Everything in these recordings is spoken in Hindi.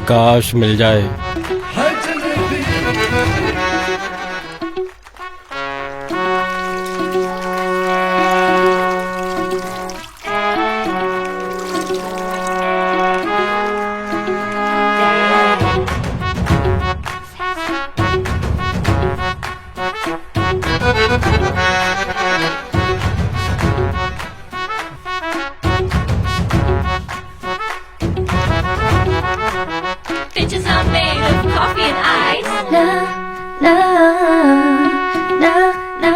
काश मिल जाए। Bitches are made of coffee and ice. Na na na na.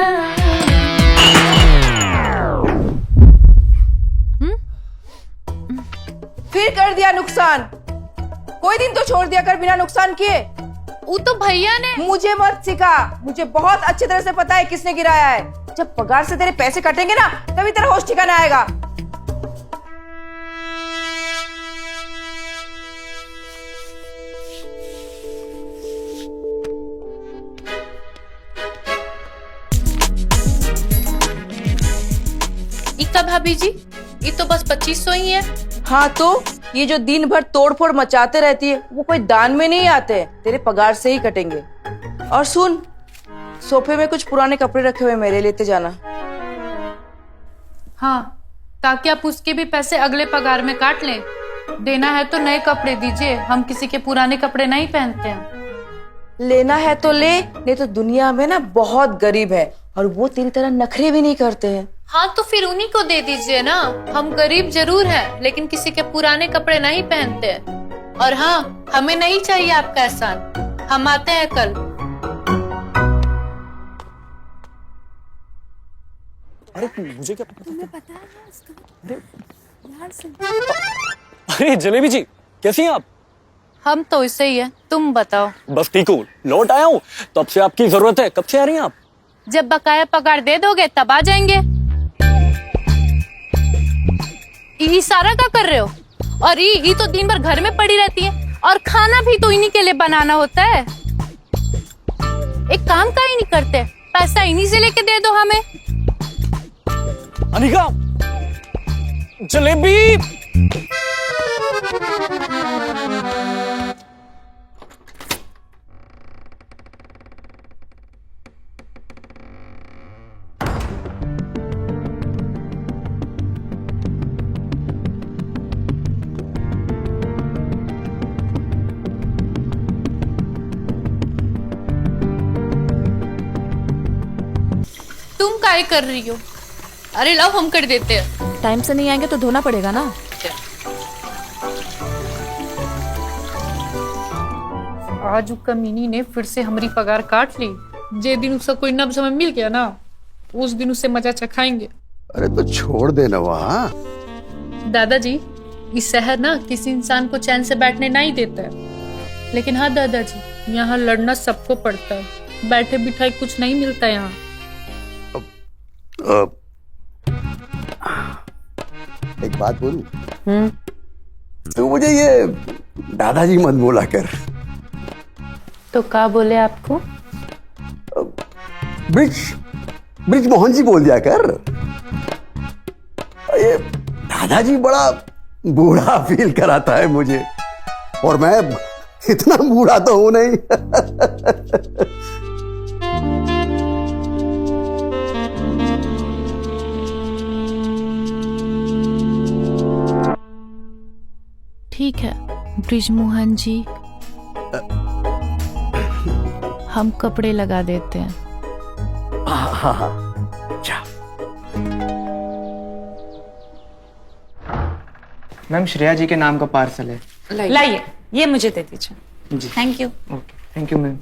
फिर कर दिया नुकसान। कोई दिन तो छोड़ दिया कर बिना नुकसान किए। वो तो भैया ने। मुझे मत सिखा, मुझे बहुत अच्छी तरह से पता है किसने गिराया है। जब पगार से तेरे पैसे कटेंगे ना, तभी तेरा होश ठिकाना आएगा। इक्का भाभी जी, ये तो बस 2500 ही है। हाँ तो ये जो दिन भर तोड़फोड़ मचाते रहती है, वो कोई दान में नहीं आते, तेरे पगार से ही कटेंगे। और सुन, सोफे में कुछ पुराने कपड़े रखे हुए मेरे लेते जाना। हाँ, ताकि आप उसके भी पैसे अगले पगार में काट लें। देना है तो नए कपड़े दीजिए, हम किसी के पुराने कपड़े नहीं पहनते हैं। लेना है तो ले, नहीं तो दुनिया में ना बहुत गरीब है और वो तेरी तरह नखरे भी नहीं करते हैं। हाँ तो फिर उन्हीं को दे दीजिए ना। हम गरीब जरूर हैं, लेकिन किसी के पुराने कपड़े नहीं पहनते। और हाँ, हमें नहीं चाहिए आपका एहसान। हम आते हैं कल। अरे मुझे क्या पता? तुम्हें पता है ना उसका? अरे जलेबी जी, कैसी हैं आप? हम तो ऐसे ही है, तुम बताओ। बस ठीक हूँ, लौट आया हूँ। तब से आपकी जरूरत है। कब से आ रही हैं आप? जब बकाया पगार दे दोगे तब आ जाएंगे। ये सारा क्या कर रहे हो? और ये तो दिन भर घर में पड़ी रहती है, और खाना भी तो इन्हीं के लिए बनाना होता है। एक काम का ही नहीं करते, पैसा इन्हीं से लेके दे दो हमें। अनिका, जलेबी। तुम काहे कर रही हो? अरे लाओ, हम कर देते हैं। टाइम से नहीं आएंगे तो धोना पड़ेगा ना। आज वो कमीनी ने फिर से हमारी पगार काट ली। जे दिन उसका कोई नब्ज हमें मिल गया ना, उस दिन उससे मजा चखाएंगे। अरे तो छोड़ देना वहाँ। दादाजी, इस शहर ना किसी इंसान को चैन से बैठने नहीं देता है। लेकिन हाँ दादाजी, यहाँ लड़ना सबको पड़ता है। बैठे बिठाए कुछ नहीं मिलता यहाँ। एक बात बोलूं? तो मुझे ये दादाजी मत बोला कर। तो क्या बोले आपको? ब्रिज मोहन जी बोल दिया कर। ये दादाजी बड़ा बूढ़ा फील कराता है मुझे, और मैं इतना बूढ़ा तो हूं नहीं। ठीक है ब्रिजमोहन जी, हम कपड़े लगा देते हैं। हाँ। मैम, श्रेया जी के नाम का पार्सल है। लाइए, ये मुझे दे दीजिए। जी thank you. Okay, thank you ma'am.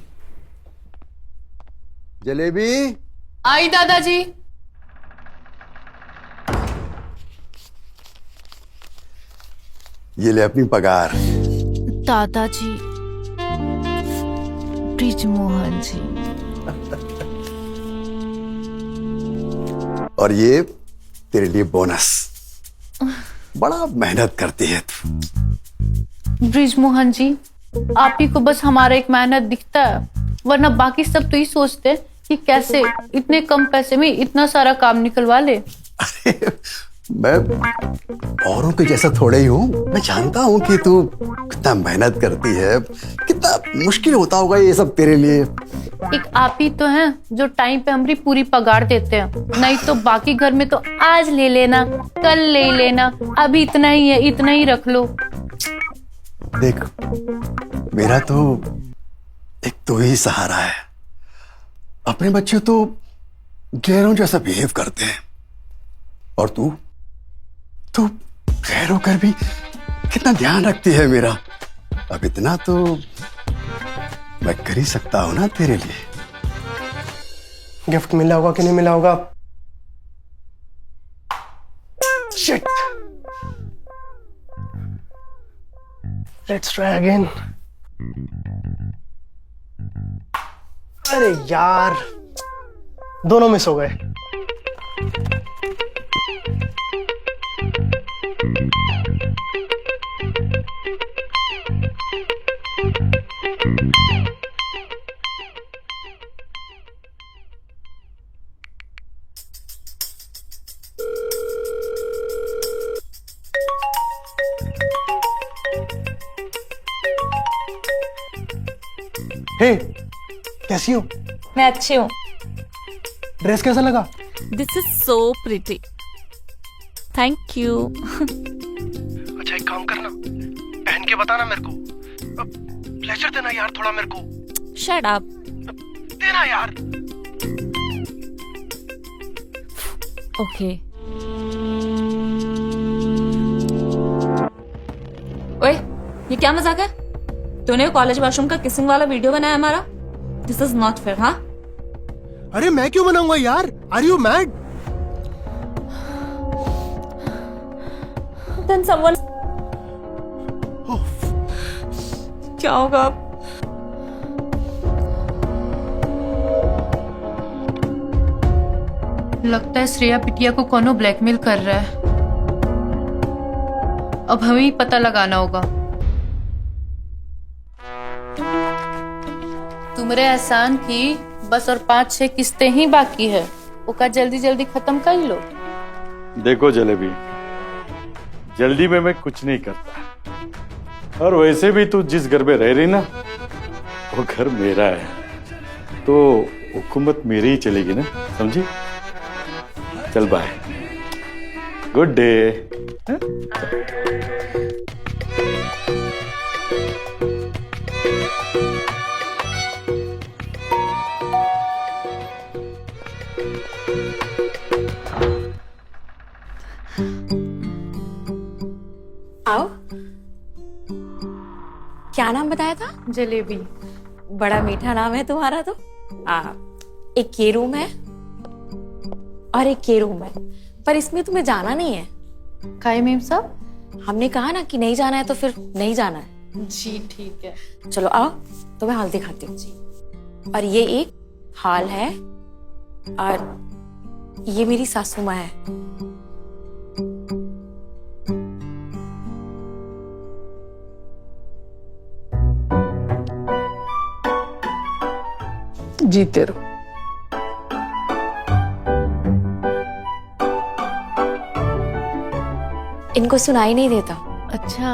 Jalebi. आई दादाजी। ये ले अपनी पगार। दादाजी, ब्रिजमोहन जी। और ये तेरे लिए बोनस। बड़ा मेहनत करती है तू। ब्रिजमोहन जी, आप ही को बस हमारा एक मेहनत दिखता है, वरना बाकी सब तो ये सोचते कि कैसे इतने कम पैसे में इतना सारा काम निकलवा ले। अरे मैं औरों के जैसा थोड़े ही हूँ। मैं जानता हूँ कि तू कितना मेहनत करती है, कितना मुश्किल होता होगा ये सब तेरे लिए। एक आप ही तो हैं जो टाइम पे हमारी पूरी पगार देते हैं, नहीं तो बाकी घर में तो आज ले लेना, कल ले लेना, अभी इतना ही है, इतना ही रख लो। देख, मेरा तो एक तो ही सहारा है। अपने बच्चे तो गैरों जैसा बिहेव करते हैं, और तू गैर होकर भी कितना ध्यान रखती है मेरा। अब इतना तो मैं कर ही सकता हूं ना तेरे लिए। गिफ्ट मिला होगा कि नहीं मिला होगा? Shit, let's try again. अरे यार, दोनों मिस हो गए। हे, कैसी हो? मैं अच्छी हूँ। ड्रेस कैसा लगा? This is so pretty. Thank you. अच्छा एक काम करना, पहन के बताना मेरे को। प्लेजर देना यार थोड़ा मेरे को। Shut up. देना यार। ओके। ओए, ये क्या मजाक है? तूने कॉलेज वॉशरूम का किसिंग वाला वीडियो बनाया हमारा? This is not fair. हाँ, अरे मैं क्यों बनाऊंगा यार? Are you mad? Then someone. क्या होगा अब? लगता है श्रेया बिटिया को कोनो ब्लैकमेल कर रहा है। अब हमें ही पता लगाना होगा। तुमरे एहसान की बस और 5-6 किस्तें ही बाकी है, उसका जल्दी जल्दी खत्म कर लो। देखो जलेबी, जल्दी में मैं कुछ नहीं करता, और वैसे भी तू जिस घर में रह रही ना, वो घर मेरा है, तो हुकूमत मेरी ही चलेगी ना, समझी? चल बाय, गुड डे। आओ। क्या नाम बताया था? जलेबी। बड़ा मीठा नाम है तुम्हारा तो। एक ये रूम है और एक ये रूम है, पर इसमें तुम्हें जाना नहीं है। काहे मेम साहब? हमने कहा ना कि नहीं जाना है तो फिर नहीं जाना है। जी ठीक है। चलो आओ, तो मैं हॉल दिखाती हूँ जी। और ये एक हॉल है, और ये मेरी सासू माँ है। जीते रहो। इनको सुनाई नहीं देता। अच्छा,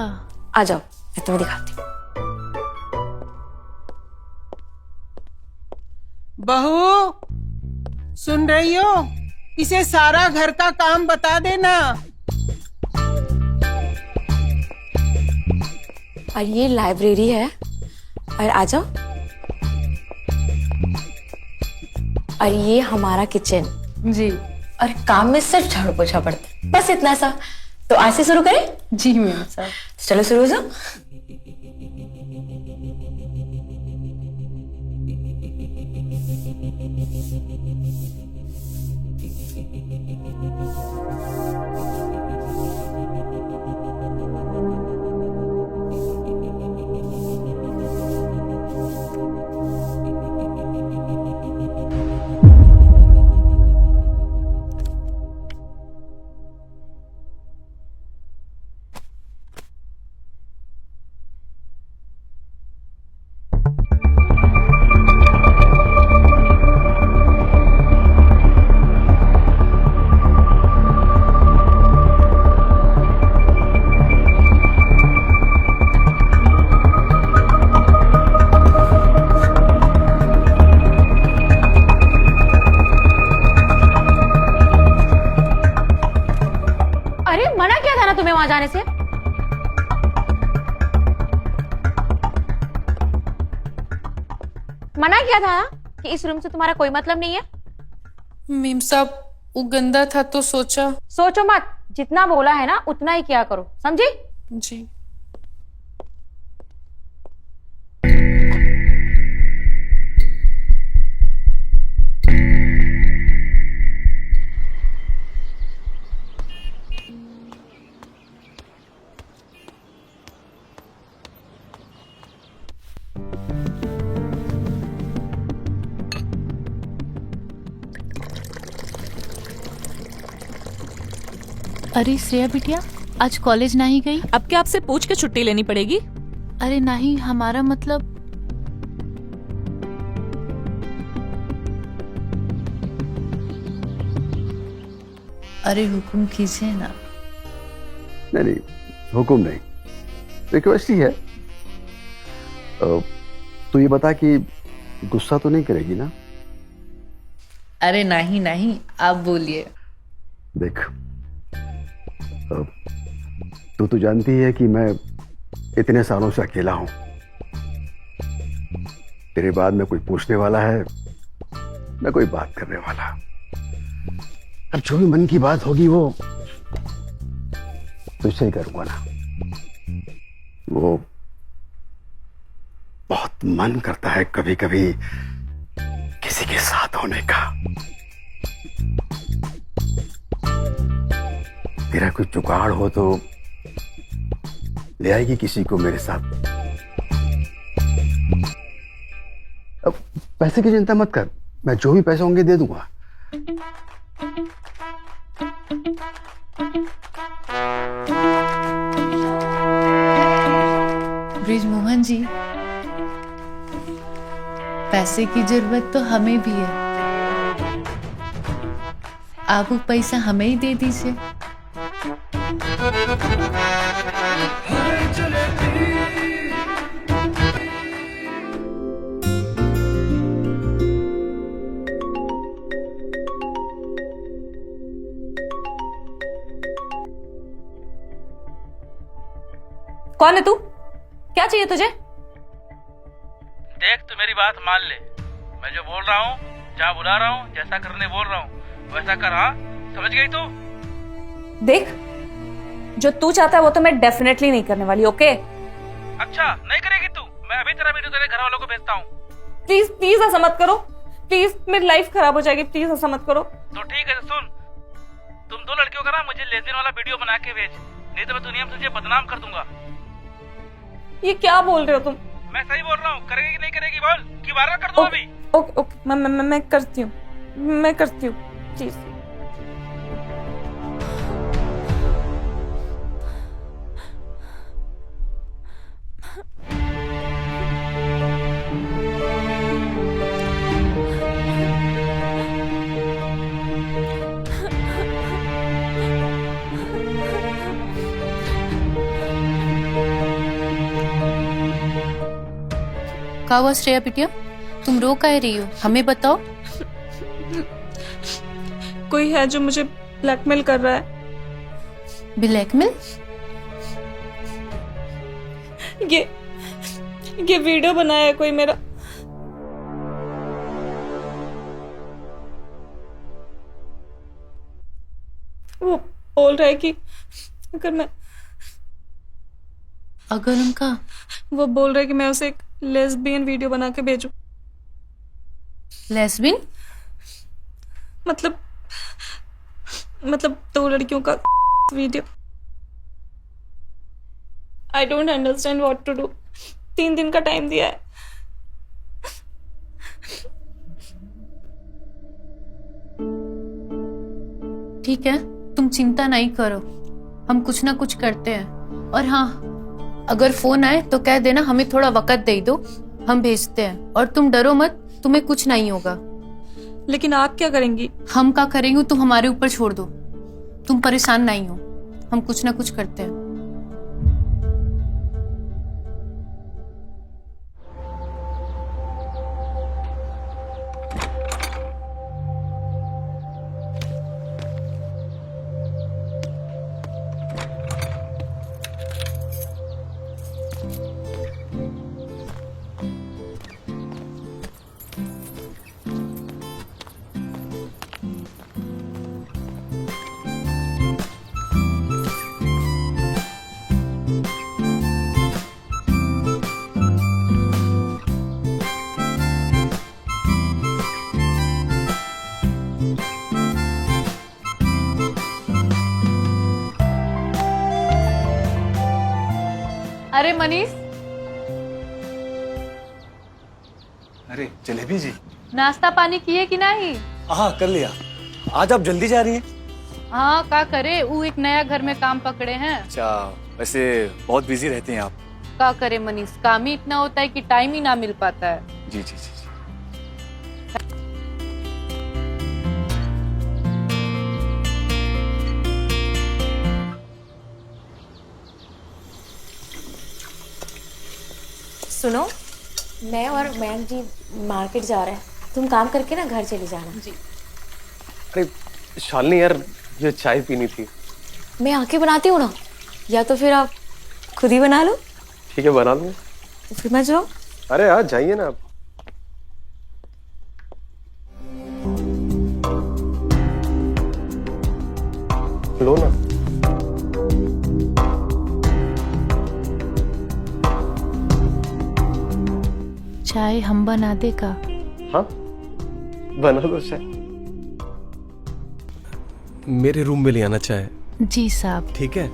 आ जाओ, मैं तुम्हें दिखाती हूँ। बहू, सुन रही हो? इसे सारा घर का काम बता देना। और ये लाइब्रेरी है, और आ जाओ। और ये हमारा किचन जी। और काम में सिर्फ झाड़ू पोछा पड़ता है, बस इतना सा। तो आज से शुरू करें? जी मेम साहब। चलो शुरू हो जाओ। मना किया था ना तुम्हें वहां जाने से। मना किया था ना कि इस रूम से तुम्हारा कोई मतलब नहीं है। मीम साहब वो गंदा था तो सोचा। सोचो मत, जितना बोला है ना उतना ही किया करो, समझी? जी। अरे श्रेया बिटिया, आज कॉलेज नहीं गई? अब क्या आपसे पूछ के छुट्टी लेनी पड़ेगी? अरे नहीं, हमारा मतलब। अरे हुक्म कीजिए ना। नहीं नहीं, हुक्म नहीं, रिक्वेस्ट ही है। तू ये बता कि गुस्सा तो नहीं करेगी ना? अरे नहीं नहीं, आप बोलिए। देख, तू तो जानती है कि मैं इतने सालों से अकेला हूं। तेरे बाद में कोई पूछने वाला है, मैं कोई बात करने वाला। अब जो भी मन की बात होगी वो तुझसे ही करूंगा ना। वो बहुत मन करता है कभी कभी किसी के साथ होने का। तेरा कोई जुगाड़ हो तो ले आएगी किसी को मेरे साथ। अब पैसे की चिंता मत कर, मैं जो भी पैसे होंगे दे दूंगा। ब्रिजमोहन जी, पैसे की जरूरत तो हमें भी है, आप वो पैसा हमें ही दे दीजिए। कौन है तू? क्या चाहिए तुझे? देख, तू मेरी बात मान ले। मैं जो बोल रहा हूँ, जहाँ बुला रहा हूँ, जैसा करने बोल रहा हूँ वैसा कर। हाँ, समझ गई तू? देख, जो तू चाहता है वो तो मैं डेफिनेटली नहीं करने वाली। ओके? अच्छा, नहीं करेगी तू? मैं अभी तेरा वीडियो तेरे घर वालों को भेजता हूँ। प्लीज प्लीज ऐसा मत करो, प्लीज मेरी लाइफ खराब हो जाएगी, प्लीज ऐसा मत करो। तो ठीक है, तो सुन, तुम दो लड़कियों का ना मुझे लेसबियन वाला वीडियो बना के भेज, नहीं तो मैं दुनिया में तुझे बदनाम कर दूंगा। ये क्या बोल रहे हो तुम? मैं सही बोल रहा हूँ, करेगी कि नहीं करेगी बोल, कि वायरल कर दूं अभी? ओके ओके, मैं करती हूँ, मैं करती हूँ, प्लीज। क्या हुआ श्रेया बिटिया, तुम रो काहे रही हो? हमें बताओ। कोई है जो मुझे ब्लैकमेल कर रहा है। ब्लैकमेल? ये वीडियो बनाया है कोई मेरा। वो बोल रहा है कि अगर उनका वो बोल रहा है कि मैं उसे एक लेस्बियन वीडियो बना के भेजूं। लेस्बियन? मतलब दो लड़कियों का video. I don't understand what to do. 3 दिन का टाइम दिया है। ठीक है, तुम चिंता नहीं करो, हम कुछ ना कुछ करते हैं। और हाँ, अगर फोन आए तो कह देना हमें थोड़ा वक्त दे दो, हम भेजते हैं। और तुम डरो मत, तुम्हें कुछ नहीं होगा। लेकिन आप क्या करेंगी? हम क्या करेंगे तुम हमारे ऊपर छोड़ दो, तुम परेशान नहीं हो, हम कुछ ना कुछ करते हैं। अरे मनीष, अरे जलेबी जी। नाश्ता पानी किए कि नहीं? हाँ कर लिया। आज आप जल्दी जा रही हैं? हाँ, क्या करे, वो एक नया घर में काम पकड़े हैं। अच्छा, वैसे बहुत बिजी रहते हैं आप। क्या करे मनीष, काम ही इतना होता है कि टाइम ही ना मिल पाता है। जी जी जी, जी। सुनो, मैं और मैम जी मार्केट जा रहे हैं, तुम काम करके ना घर चली जाना। जी। अरे शालिनी यार, ये चाय पीनी थी। मैं आके बनाती हूँ ना, या तो फिर आप खुद ही बना लो। ठीक है, बना लूँ। तो फिर मैं जाऊँ? अरे यार जाइए ना आप। लो ना। चाय हम बना दे का? हाँ बना दो चाय। मेरे रूम में ले आना चाय। जी साहब। ठीक है।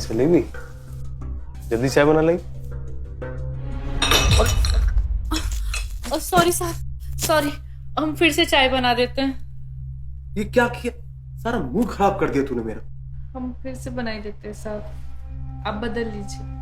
जलेबी, जल्दी चाय बना लाई। सॉरी साहब, सॉरी, हम फिर से चाय बना देते हैं। ये क्या किया? सारा मूड खराब कर दिया तूने मेरा। हम फिर से बनाई देते हैं साहब, आप बदल लीजिए।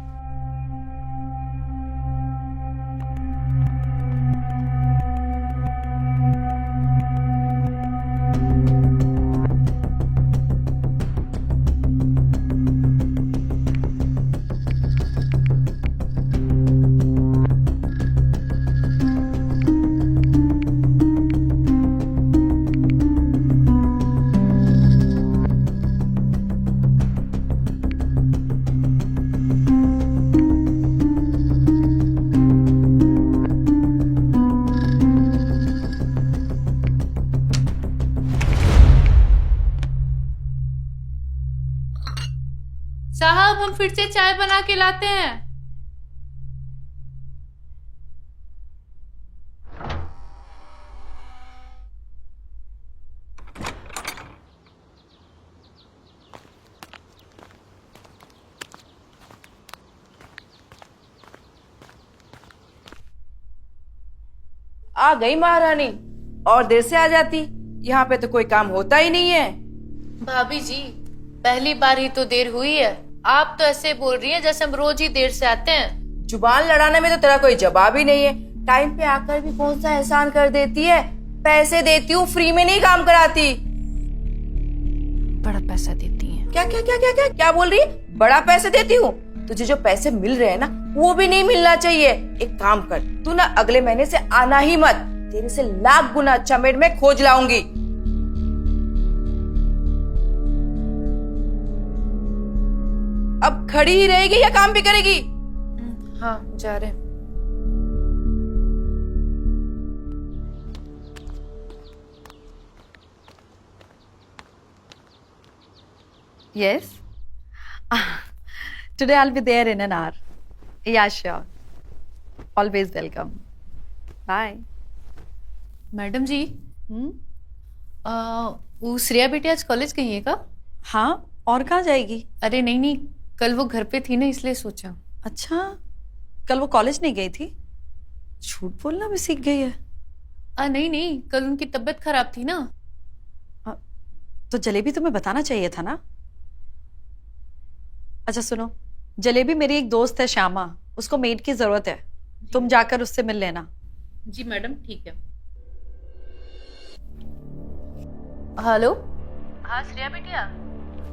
साहब, हम फिर से चाय बना के लाते हैं। आ गई महारानी, और देर से आ जाती। यहाँ पे तो कोई काम होता ही नहीं है। भाभी जी, पहली बार ही तो देर हुई है, आप तो ऐसे बोल रही हैं जैसे हम रोज ही देर से आते हैं। जुबान लड़ाने में तो तेरा कोई जवाब ही नहीं है। टाइम पे आकर भी कौन सा एहसान कर देती है। पैसे देती हूँ, फ्री में नहीं काम कराती। बड़ा पैसा देती हैं। क्या क्या क्या क्या क्या क्या बोल रही है? बड़ा पैसे देती हूँ? तुझे जो पैसे मिल रहे हैं ना, वो भी नहीं मिलना चाहिए। एक काम कर, तू ना अगले महीने से आना ही मत। तेरे से लाख गुना अच्छा मेड मैं खोज लाऊंगी। अब खड़ी ही रहेगी या काम भी करेगी? हाँ, जा रहे हैं। Yes. Today I'll be there in an hour. Yeah, sure. Always welcome. Bye. Madam ji, वो श्रेया बेटी आज कॉलेज गई है का? हाँ, और कहाँ जाएगी? अरे नहीं नहीं, कल वो घर पे थी ना, इसलिए सोचा। अच्छा, कल वो कॉलेज नहीं गई थी? झूठ बोलना भी सीख गई है। नहीं नहीं, कल उनकी तबीयत खराब थी ना। तो जलेबी तुम्हें बताना चाहिए था ना। अच्छा सुनो, जलेबी मेरी एक दोस्त है श्यामा, उसको मेड की जरूरत है, तुम जाकर उससे मिल लेना। जी मैडम, ठीक है। हेलो। हाँ श्रेया बिटिया।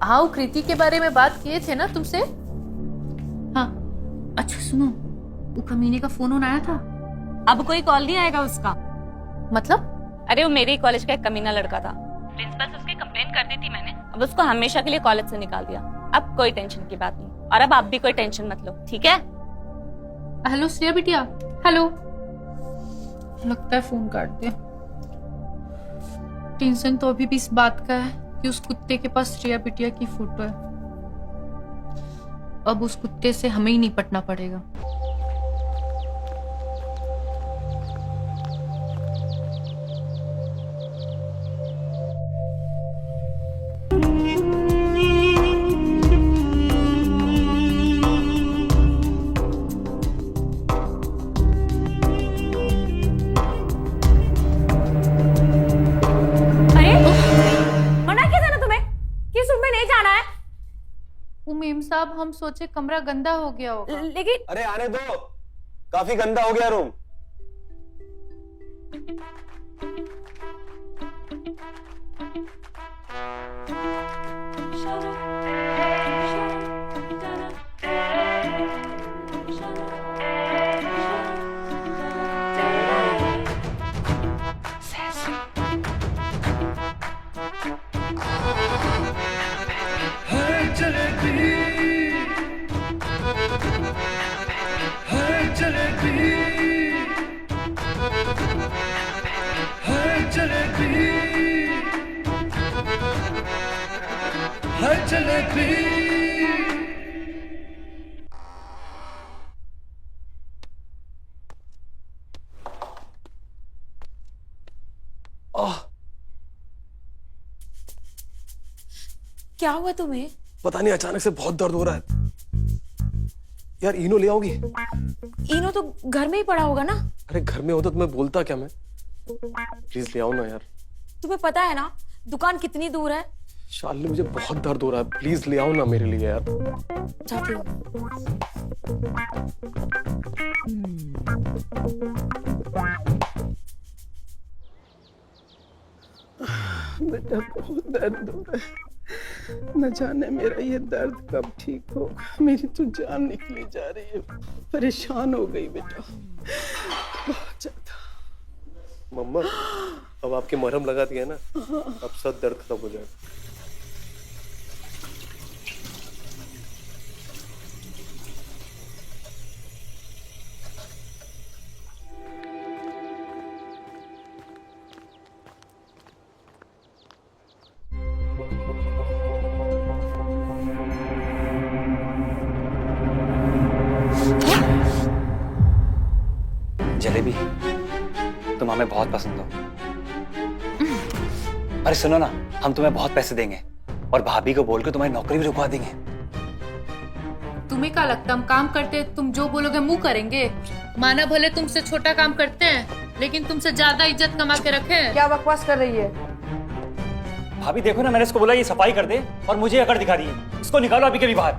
हाँ, वो कृति के बारे में बात किए थे ना तुमसे। हाँ। अच्छा सुनो, वो कमीने का फोन आया था। अब कोई कॉल नहीं आएगा उसका। मतलब? अरे वो मेरे ही कॉलेज का एक कमीना लड़का था। प्रिंसिपल से उसकी कंप्लेंट कर दी थी मैंने, अब उसको हमेशा के लिए कॉलेज से निकाल दिया। अब कोई टेंशन की बात नहीं, और अब आप भी कोई टेंशन मत लो, ठीक है? हेलो श्रेया बिटिया। हेलो। लगता है फोन काट दिया। टेंशन तो अभी भी इस बात का है कि उस कुत्ते के पास श्रेया बिटिया की फोटो है। अब उस कुत्ते से हमें ही निपटना पड़ेगा। मेम साहब, हम सोचे कमरा गंदा हो गया होगा। लेकिन अरे आने दो, काफी गंदा हो गया रूम। क्या हुआ तुम्हें? पता नहीं, अचानक से बहुत दर्द हो रहा है यार। इनो ले आओगी? इनो तो घर में ही पड़ा होगा ना। अरे घर में होता तो मैं बोलता क्या, मैं प्लीज ले आओ ना यार। तुम्हें पता है ना दुकान कितनी दूर है? शालिनी, मुझे बहुत दर्द हो रहा है, प्लीज ले आओ ना मेरे लिए यार। जाती हूँ। बेटा बहुत दर्द हो रहा है, न जाने मेरा ये दर्द कब ठीक होगा। मेरी तो जान निकली जा रही है, परेशान हो गई बेटा बहुत ज्यादा। मम्मा, अब आपके मरहम लगा दिया ना, अब सब दर्द खत्म हो जाएगा। जलेबी, तुम हमें बहुत पसंद हो। अरे सुनो ना, हम तुम्हें बहुत पैसे देंगे और भाभी को बोल के तुम्हारी नौकरी भी रुकवा देंगे। तुम्हें क्या लगता हम काम करते तुम जो बोलोगे मुंह करेंगे? माना भले तुमसे छोटा काम करते हैं, लेकिन तुमसे ज्यादा इज्जत कमा के रखे हैं। क्या बकवास कर रही है? भाभी देखो ना, मैंने इसको बोला ये सफाई कर दे और मुझे अकड़ दिखा रही है। इसको निकालो अभी के भी बाहर।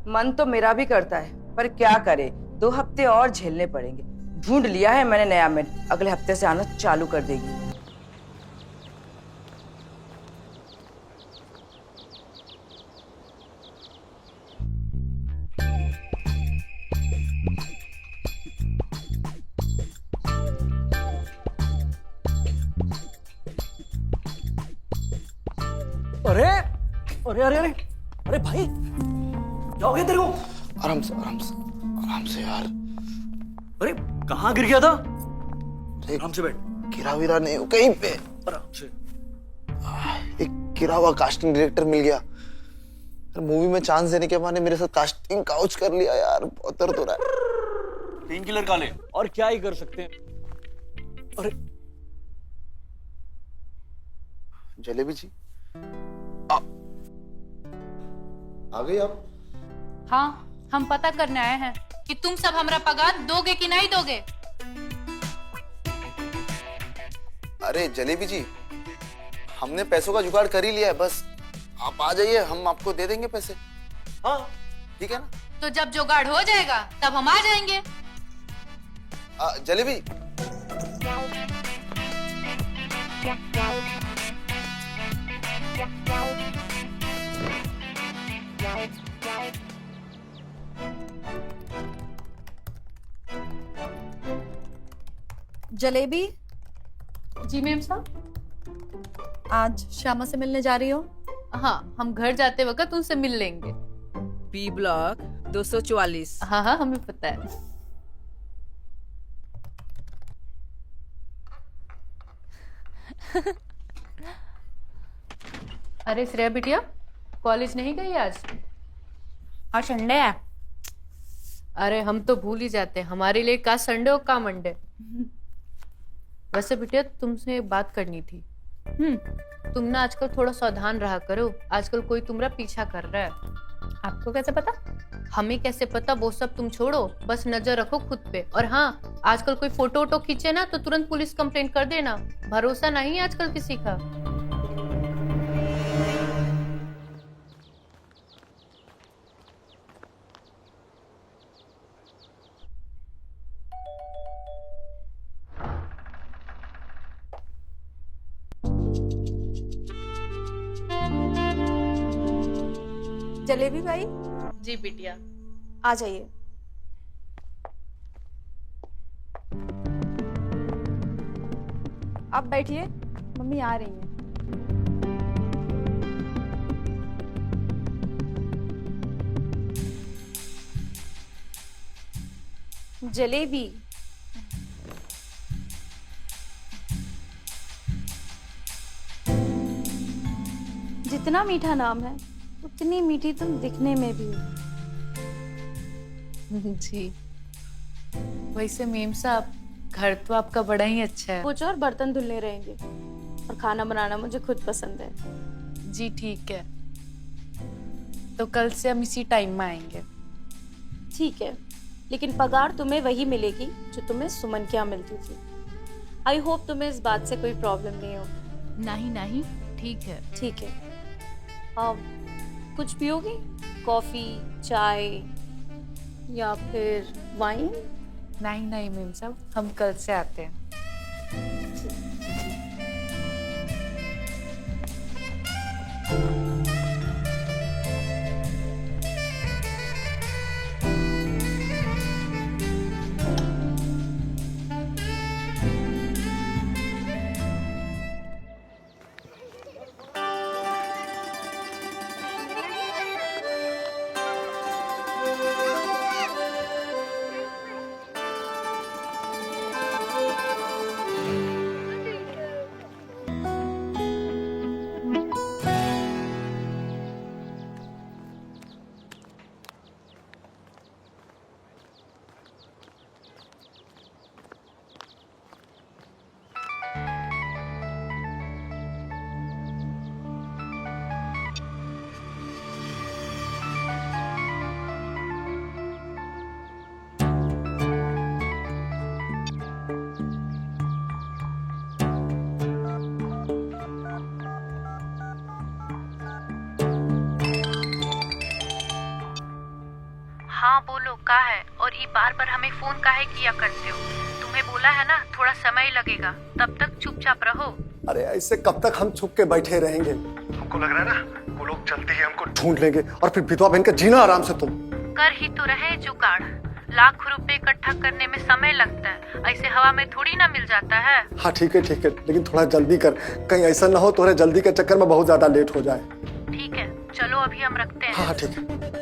मन तो मेरा भी करता है, पर क्या करे, 2 हफ्ते और झेलने पड़ेंगे। ढूंढ लिया है मैंने नया मेड, अगले हफ्ते से आना चालू कर देगी। अरे अरे अरे अरे अरे भाई, क्या हो गया तेरे को? आराम से आराम से आराम से यार। अरे कहाँ गिर गया था? आराम से बैठ। गिरा विरा नहीं हो कहीं पे। आराम से। एक गिरा हुआ कास्टिंग डायरेक्टर मिल गया, मूवी में चांस देने के बहाने मेरे साथ कास्टिंग काउच कर लिया यार। बहुत दर्द हो रहा है। पेन किलर खा ले, और क्या ही कर सकते हैं। अरे जलेबी जी, आ गई आप? हाँ, हम पता करने आए हैं कि तुम सब हमारा पगार दोगे कि नहीं दोगे। अरे जलेबी जी, हमने पैसों का जुगाड़ कर ही लिया है, बस आप आ जाइए, हम आपको दे देंगे पैसे। हाँ ठीक है ना? तो जब जुगाड़ हो जाएगा तब हम आ जाएंगे। जलेबी, जलेबी, जी मैम साहब। आज श्यामा से मिलने जा रही हो? हाँ, हम घर जाते वक्त उनसे मिल लेंगे। B block 244। हाँ हाँ, हमें पता है। अरे श्रेया बिटिया, कॉलेज नहीं गई आज? आज संडे है। अरे हम तो भूल ही जाते हैं, हमारे लिए का संडे और का मंडे। वैसे बिटिया तुमसे एक बात करनी थी। तुम ना आजकल थोड़ा सावधान रहा करो, आजकल कोई तुम्हारा पीछा कर रहा है। आपको कैसे पता? हमें कैसे पता वो सब तुम छोड़ो, बस नजर रखो खुद पे। और हाँ, आजकल कोई फोटो वोटो खींचे ना तो तुरंत पुलिस कंप्लेंट कर देना, भरोसा नहीं है आजकल किसी का। जलेबी भाई, जी बिटिया। आ जाइए। आप बैठिए, मम्मी आ रही हैं। जलेबी, जितना मीठा नाम है उतनी मीठी तुम दिखने में भी हो। जी वैसे मेम साहब, घर तो आपका बड़ा ही अच्छा है। कुछ और बर्तन धुलने रहेंगे और खाना बनाना मुझे खुद पसंद है। जी ठीक है, तो कल से हम इसी टाइम में आएंगे। ठीक है, लेकिन पगार तुम्हें वही मिलेगी जो तुम्हें सुमन के यहाँ मिलती थी। आई होप तुम्हें इस बात से कोई प्रॉब्लम नहीं हो। नहीं नहीं, ठीक है। ठीक है। कुछ पियोगी? कॉफी, चाय या फिर वाइन? नहीं नहीं मेम साहब, हम कल से आते हैं। हाँ बोलो, का है? और ये बार बार हमें फोन काहे किया करते हो? तुम्हें बोला है ना थोड़ा समय लगेगा, तब तक चुपचाप रहो। अरे ऐसे कब तक हम छुप के बैठे रहेंगे? हमको लग रहा है ना वो लोग जल्दी ही हमको ढूंढ लेंगे और फिर विधवा बहन का जीना आराम से। तुम कर ही तो रहे जुगाड़, लाख रुपए इकट्ठा करने में समय लगता है, ऐसे हवा में थोड़ी ना मिल जाता है। हाँ ठीक है, लेकिन थोड़ा जल्दी कर, कहीं ऐसा ना हो तुम्हारे जल्दी के चक्कर में बहुत ज्यादा लेट हो जाए। ठीक है, चलो अभी हम रखते हैं। हाँ ठीक है।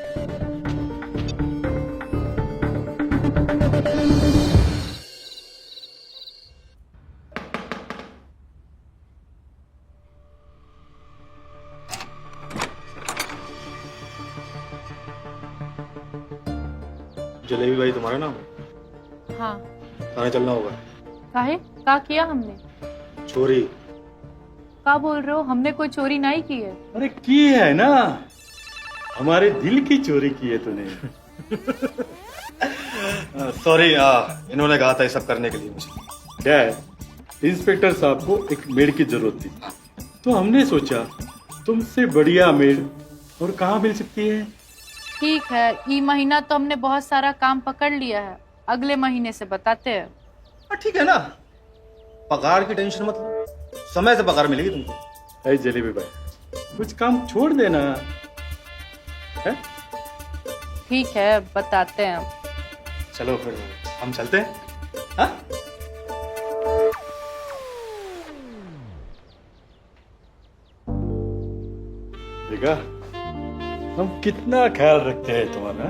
जलेबी भाई तुम्हारा नाम? हाँ। थाने चलना होगा। काहे? का किया हमने? चोरी। का बोल रहे हो? हमने कोई चोरी नहीं की है। अरे की है ना, हमारे दिल की चोरी की है तूने। सॉरी, इन्होंने कहा था ये सब करने के लिए मुझे। क्या है? इंस्पेक्टर साहब को एक मेड की जरूरत थी, तो हमने सोचा तुमसे बढ़िया मेड और कहाँ मिल सकती है। ठीक है, ये महीना तो हमने बहुत सारा काम पकड़ लिया है, अगले महीने से बताते हैं। ठीक है ना, पगार की टेंशन मत लो, समय से पगार मिलेगी तुमको। अरे जलेबी भाई, कुछ काम छोड़ देना है? ठीक है, बताते हैं। चलो फिर हम चलते हैं। हाँ? देखा हम कितना ख्याल रखते हैं तुम्हारा।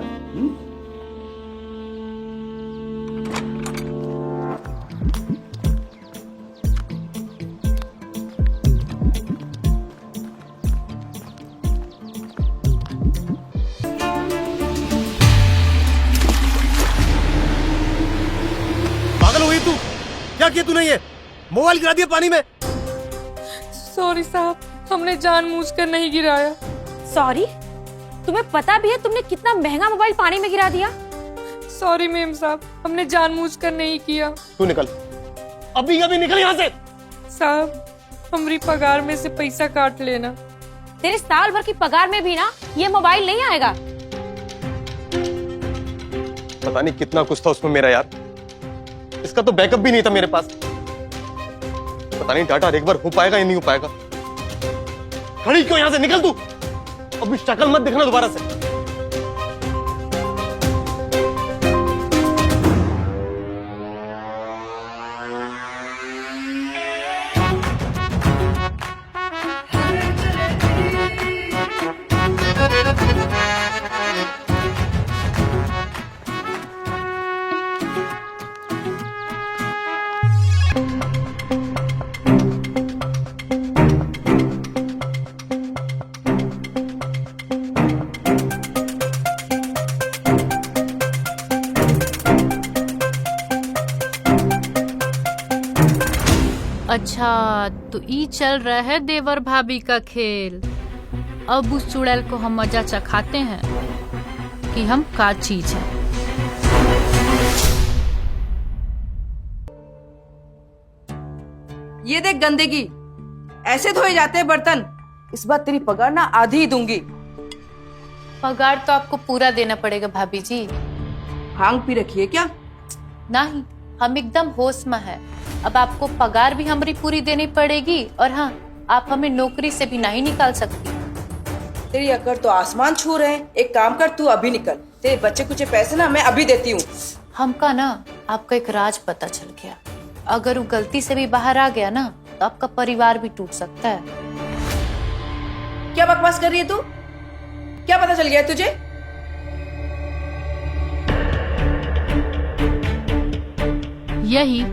पागल हुई तू? क्या किया तूने? ये मोबाइल गिरा दिया पानी में। सॉरी साहब, हमने जानबूझकर नहीं गिराया। सॉरी? तुम्हें पता भी है तुमने कितना महंगा मोबाइल पानी में गिरा दिया? सॉरी मेम साहब, हमने जानबूझकर नहीं किया। तू निकल, अभी अभी निकल यहाँ से। साहब, हमारी पगार में से पैसा काट लेना। तेरे साल भर की पगार में भी ना ये मोबाइल नहीं आएगा। पता नहीं कितना कुछ था उसमें मेरा यार, इसका तो बैकअप भी नहीं था मेरे पास। पता नहीं डाटा एक बार हो पाएगा या नहीं हो पाएगा। खड़ी क्यों यहां से? निकल तू, अभी शक्ल मत दिखना दोबारा से। अच्छा, तो ई चल रहा है देवर भाभी का खेल। अब उस चुड़ैल को हम मजा चखाते हैं कि हम का चीज है। ये देख गंदगी, ऐसे धोए जाते हैं बर्तन। इस बार तेरी पगार ना आधी ही दूंगी। पगार तो आपको पूरा देना पड़ेगा भाभी जी। भांग पी रखी है क्या? नहीं, हम एकदम होश में है। अब आपको पगार भी हमारी पूरी देनी पड़ेगी, और हाँ, आप हमें नौकरी से भी नहीं निकाल सकती। तेरी अकड़ तो आसमान छू रहे हैं। एक काम कर, तू अभी निकल। तेरे बच्चे कुछ पैसे ना मैं अभी देती हूँ। हमका ना आपका एक राज पता चल गया। अगर वो गलती से भी बाहर आ गया ना, तो आपका परिवार भी टूट सकता है। क्या बकवास कर रही है तू? क्या पता चल गया तुझे? यही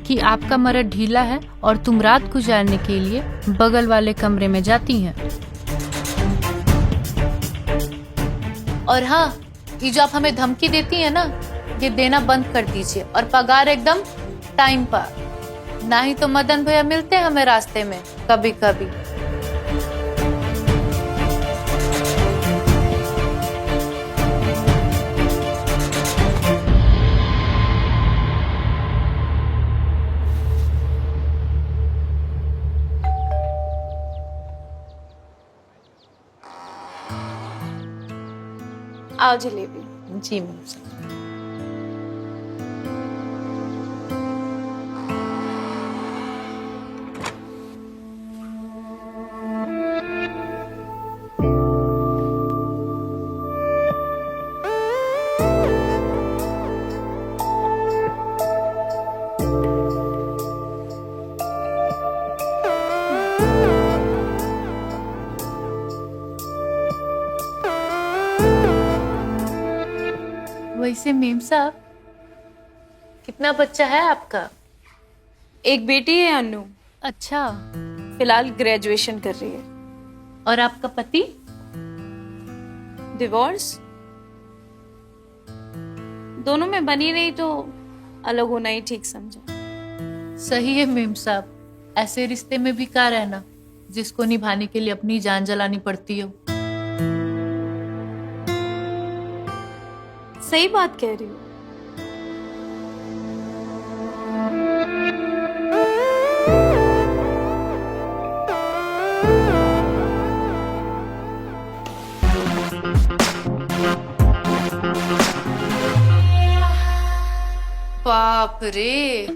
कि आपका मर्द ढीला है और तुम रात गुजारने के लिए बगल वाले कमरे में जाती हैं। और हाँ, ये जो आप हमें धमकी देती है ना, ये देना बंद कर दीजिए और पगार एकदम टाइम पर। ना ही तो मदन भैया मिलते हैं हमें रास्ते में कभी कभी। आओ जलेबी। जी मैम। वैसे मेम साहब, कितना बच्चा है आपका? एक बेटी है अनु। अच्छा, फिलहाल ग्रेजुएशन कर रही है। और आपका पति? डिवोर्स। दोनों में बनी रही तो अलग होना ही ठीक समझा। सही है मेम साहब, ऐसे रिश्ते में भी क्या रहना जिसको निभाने के लिए अपनी जान जलानी पड़ती हो। सही बात कह रही हो। बाप रे,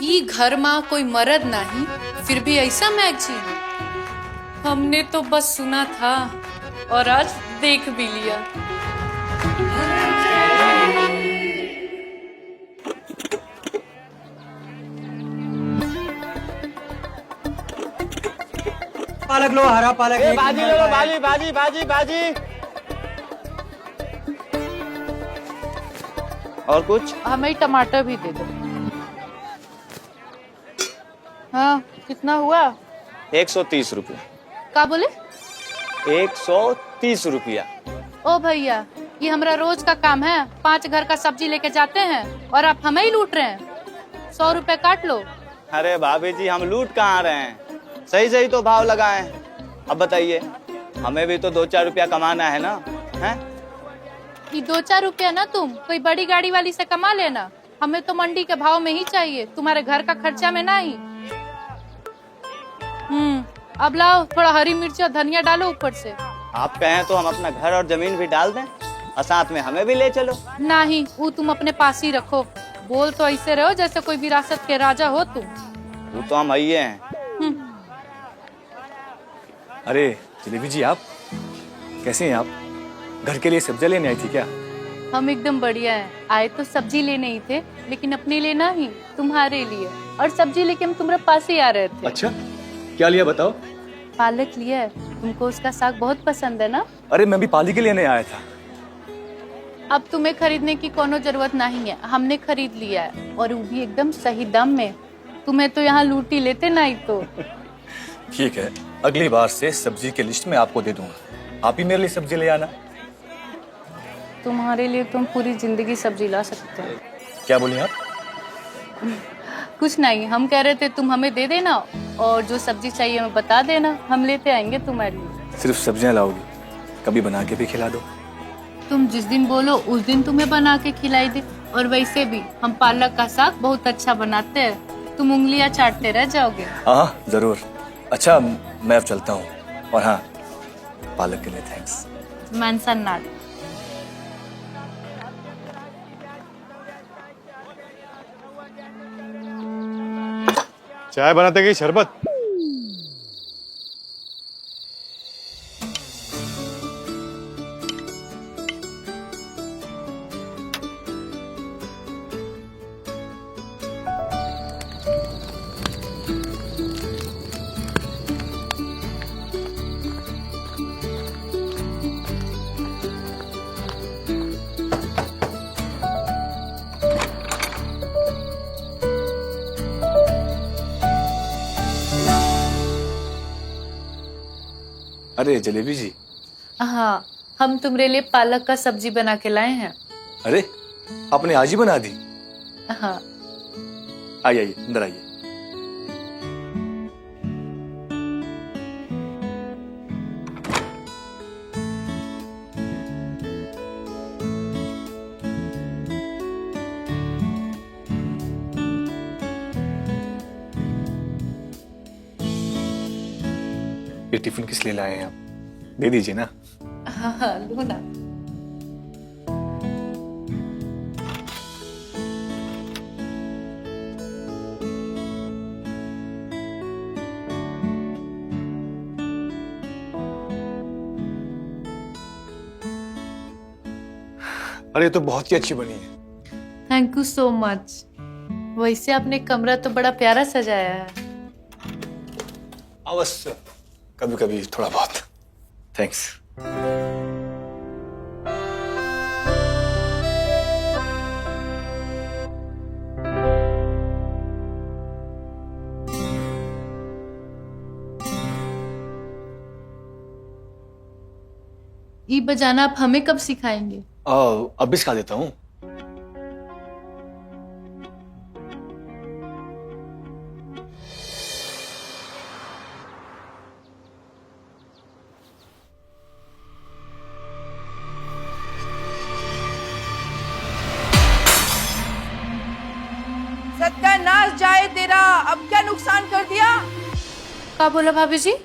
ई घर में कोई मर्द नहीं, फिर भी ऐसा मैगजीन। हमने तो बस सुना था और आज देख भी लिया। पालक लो, हरा पालक। बाजी ले लो, बाजी बाजी बाजी बाजी। और कुछ? हमें टमाटर भी दे दो। हाँ, कितना हुआ? 130 रुपया। क्या बोले? 130 रुपया। ओ भैया, ये हमारा रोज का काम है। 5 घर का सब्जी लेके जाते हैं और आप हमें ही लूट रहे हैं। 100 रुपए काट लो। अरे भाभी जी, हम लूट कहाँ रहे हैं? सही सही तो भाव लगाए। अब बताइए, हमें भी तो 2-4 रुपया कमाना है ना, हैं? ये 2-4 रुपया ना तुम कोई बड़ी गाड़ी वाली से कमा लेना, हमें तो मंडी के भाव में ही चाहिए, तुम्हारे घर का खर्चा में नहीं। अब लाओ, थोड़ा हरी मिर्च और धनिया डालो ऊपर से। आप कहें तो हम अपना घर और जमीन भी डाल दें और साथ में हमें भी ले चलो। नहीं, वो तुम अपने पास ही रखो। बोल तो ऐसे रहो जैसे कोई विरासत के राजा हो तुम। वो तो हम आइए हैं। अरे जलेबी जी, आप कैसे हैं? आप घर के लिए सब्जी लेने आई थी क्या? हम एकदम बढ़िया हैं। आए तो सब्जी लेने ही थे, लेकिन अपने लिए नहीं, तुम्हारे लिए। और सब्जी लेके हम तुम्हारे पास ही आ रहे थे। अच्छा, क्या लिया बताओ? पालक लिया है, तुमको उसका साग बहुत पसंद है ना? अरे मैं भी पालक के लेने आया था। अब तुम्हें खरीदने की कोनो जरूरत नहीं है, हमने खरीद लिया है, और वो भी एकदम सही दाम में। तुम्हें तो यहाँ लूटी लेते नहीं तो। ठीक है, अगली बार से सब्जी की लिस्ट में आपको दे दूंगा। आप ही मेरे लिए सब्जी ले आना। तुम्हारे लिए तुम पूरी जिंदगी सब्जी ला सकते हो। क्या बोली आप? कुछ नहीं, हम कह रहे थे तुम हमें दे देना और जो सब्जी चाहिए हमें बता देना, हम लेते आएंगे तुम्हारे लिए। सिर्फ सब्जियां लाओगी? कभी बना के भी खिला दो। तुम जिस दिन बोलो उस दिन तुम्हें बना के खिलाई दे। और वैसे भी हम पालक का साग बहुत अच्छा बनाते हैं, तुम उंगलियां चाटते रह जाओगे। हाँ जरूर। अच्छा, मैं अब चलता हूँ। और हाँ, पालक के लिए थैंक्स। Mention not. चाय बनाते गई शरबत। अरे जलेबी जी। हाँ, हम तुम्हारे लिए पालक का सब्जी बना के लाए हैं। अरे आपने आज ही बना दी? हाँ। आइए आइए, अंदर आइए। ये टिफिन किस लिए लाए हैं आप? दे दीजिए ना। हाँ हाँ, लो ना। अरे तो बहुत ही अच्छी बनी है। Thank you so much. वैसे आपने कमरा तो बड़ा प्यारा सजाया है। अवश्य, कभी कभी थोड़ा बहुत। थैंक्स। ये बजाना आप हमें कब सिखाएंगे? अब भी सिखा देता हूँ। सत्यानाश जाए तेरा, अब क्या नुकसान कर दिया? क्या बोला भाभी जी?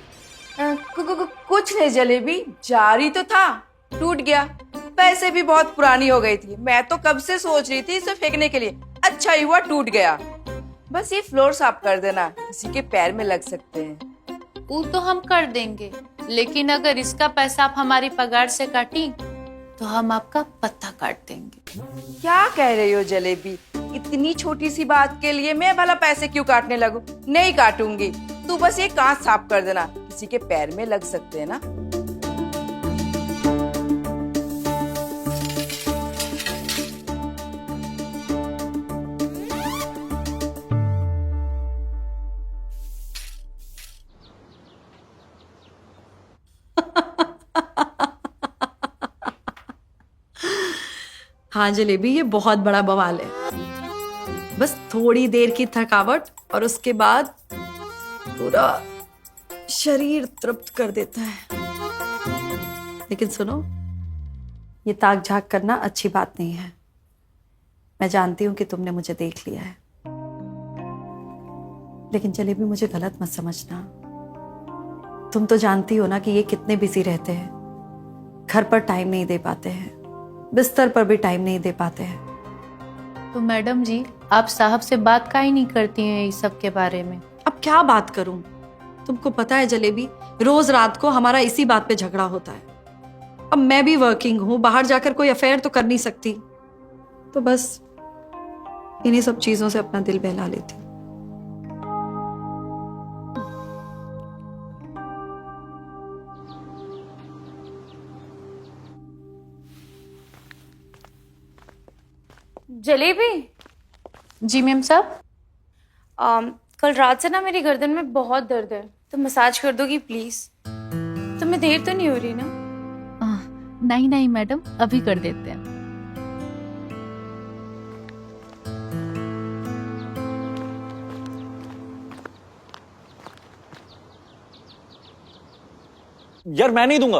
कुछ नहीं जलेबी, जारी तो था, टूट गया। पैसे भी बहुत पुरानी हो गई थी, मैं तो कब से सोच रही थी इसे फेंकने के लिए। अच्छा अच्छा ही हुआ टूट गया। बस ये फ्लोर साफ कर देना, किसी के पैर में लग सकते हैं। वो तो हम कर देंगे, लेकिन अगर इसका पैसा आप हमारी पगार से काटी तो हम आपका पत्ता काट देंगे। क्या कह रही हो जलेबी? इतनी छोटी सी बात के लिए मैं भला पैसे क्यों काटने लगूं? नहीं काटूंगी। तू बस ये कांच साफ कर देना, किसी के पैर में लग सकते हैं ना। हाँ जलेबी, ये बहुत बड़ा बवाल है। बस थोड़ी देर की थकावट और उसके बाद पूरा शरीर तृप्त कर देता है। लेकिन सुनो, ये ताक झाक करना अच्छी बात नहीं है। मैं जानती हूं कि तुमने मुझे देख लिया है, लेकिन जलेबी मुझे गलत मत समझना। तुम तो जानती हो ना कि ये कितने बिजी रहते हैं, घर पर टाइम नहीं दे पाते हैं, बिस्तर पर भी टाइम नहीं दे पाते हैं। तो मैडम जी, आप साहब से बात काहे नहीं करती हैं इस सब के बारे में? अब क्या बात करूं? तुमको पता है जलेबी, रोज रात को हमारा इसी बात पे झगड़ा होता है। अब मैं भी वर्किंग हूं, बाहर जाकर कोई अफेयर तो कर नहीं सकती, तो बस इन्हीं सब चीजों से अपना दिल बहला लेती हूं। जलेबी जी मैम साहब। कल रात से ना मेरी गर्दन में बहुत दर्द है, तो मसाज कर दोगी प्लीज? तुम्हें देर तो नहीं हो रही ना? नहीं नहीं मैडम, अभी कर देते हैं। यार मैं नहीं दूंगा,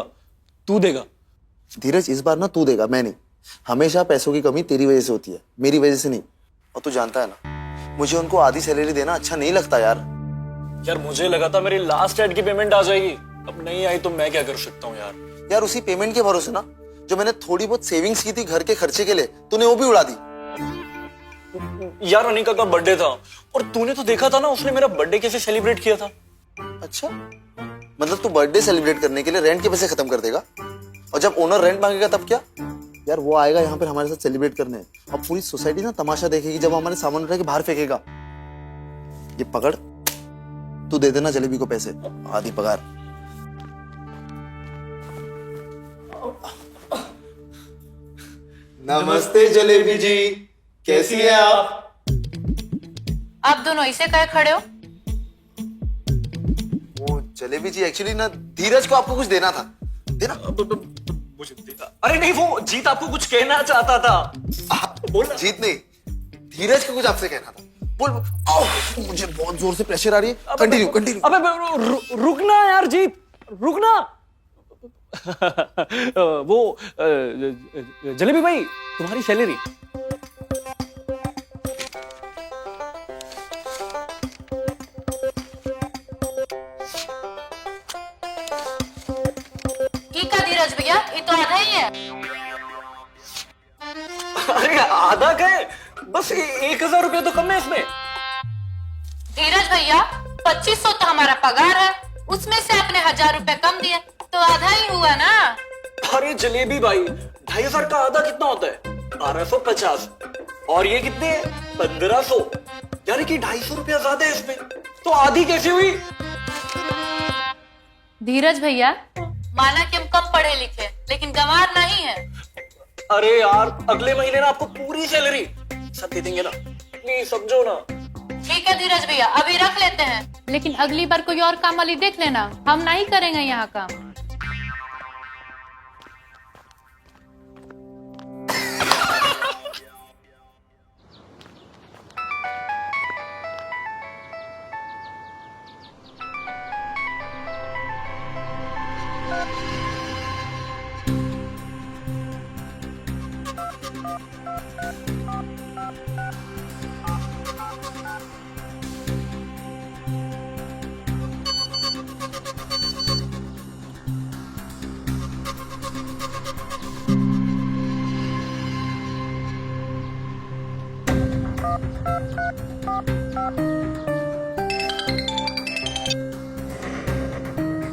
तू देगा। धीरज, इस बार ना तू देगा, मैं नहीं। हमेशा पैसों की कमी तेरी वजह से होती है, मेरी वजह से नहीं। और तू जानता है ना, मुझे उनको आधी सैलरी देना अच्छा नहीं लगता यार। यार मुझे लगा था मेरी लास्ट एड की पेमेंट आ जाएगी, अब नहीं आई तो मैं क्या कर सकता हूँ यार। यार उसी पेमेंट के भरोसे ना, जो मैंने थोड़ी बहुत सेविंग्स की थी घर के खर्चे के लिए, तूने वो भी उड़ा दी। यार अनिका का बर्थडे था और तूने तो देखा था ना उसने मेरा बर्थडे कैसे सेलिब्रेट किया था। अच्छा, मतलब तू बर्थडे सेलिब्रेट करने के लिए रेंट के पैसे खत्म कर देगा, और जब ओनर रेंट मांगेगा तब क्या? यार वो आएगा यहाँ पर हमारे साथ सेलिब्रेट करने, और पूरी सोसाइटी ना तमाशा देखेगी जब हमारे सामान उठा के बाहर फेंकेगा। ये पकड़, तू दे देना जलेबी को पैसे, आधी पगार। नमस्ते जलेबी जी, कैसी है आप? आप दोनों इसे कहे खड़े हो? वो जलेबी जी, एक्चुअली ना धीरज को आपको कुछ देना था। देना? अरे नहीं, वो जीत आपको कुछ कहना चाहता था। बोल। जीत नहीं, धीरज को कुछ आपसे कहना था। बोल। मुझे बहुत जोर से प्रेशर आ रही है। Continue continue. अबे रुकना यार जीत, रुकना। वो जलेबी भाई, तुम्हारी सैलरी। ठीक है धीरज भैया, ये तो आधा ही है। अरे आधा का है, बस 1000 रुपये तो कम है इसमें। धीरज भैया, 2500 तो हमारा पगार है, उसमें से आपने 1000 रुपए कम दिए, तो आधा ही हुआ ना। अरे जलेबी भाई, 2500 का आधा कितना होता है? 1250। और ये कितने है? 1500। यानी कि 250 रुपया ज्यादा है इसमें, तो आधी कैसे हुई? धीरज भैया, माना कि हम कम पढ़े लिखे, लेकिन गंवार नहीं है। अरे यार, अगले महीने ना आपको पूरी सैलरी सब दे देंगे ना, प्लीज समझो ना। ठीक है धीरज भैया, अभी रख लेते हैं, लेकिन अगली बार कोई और काम वाली देख लेना, हम नहीं करेंगे यहाँ काम।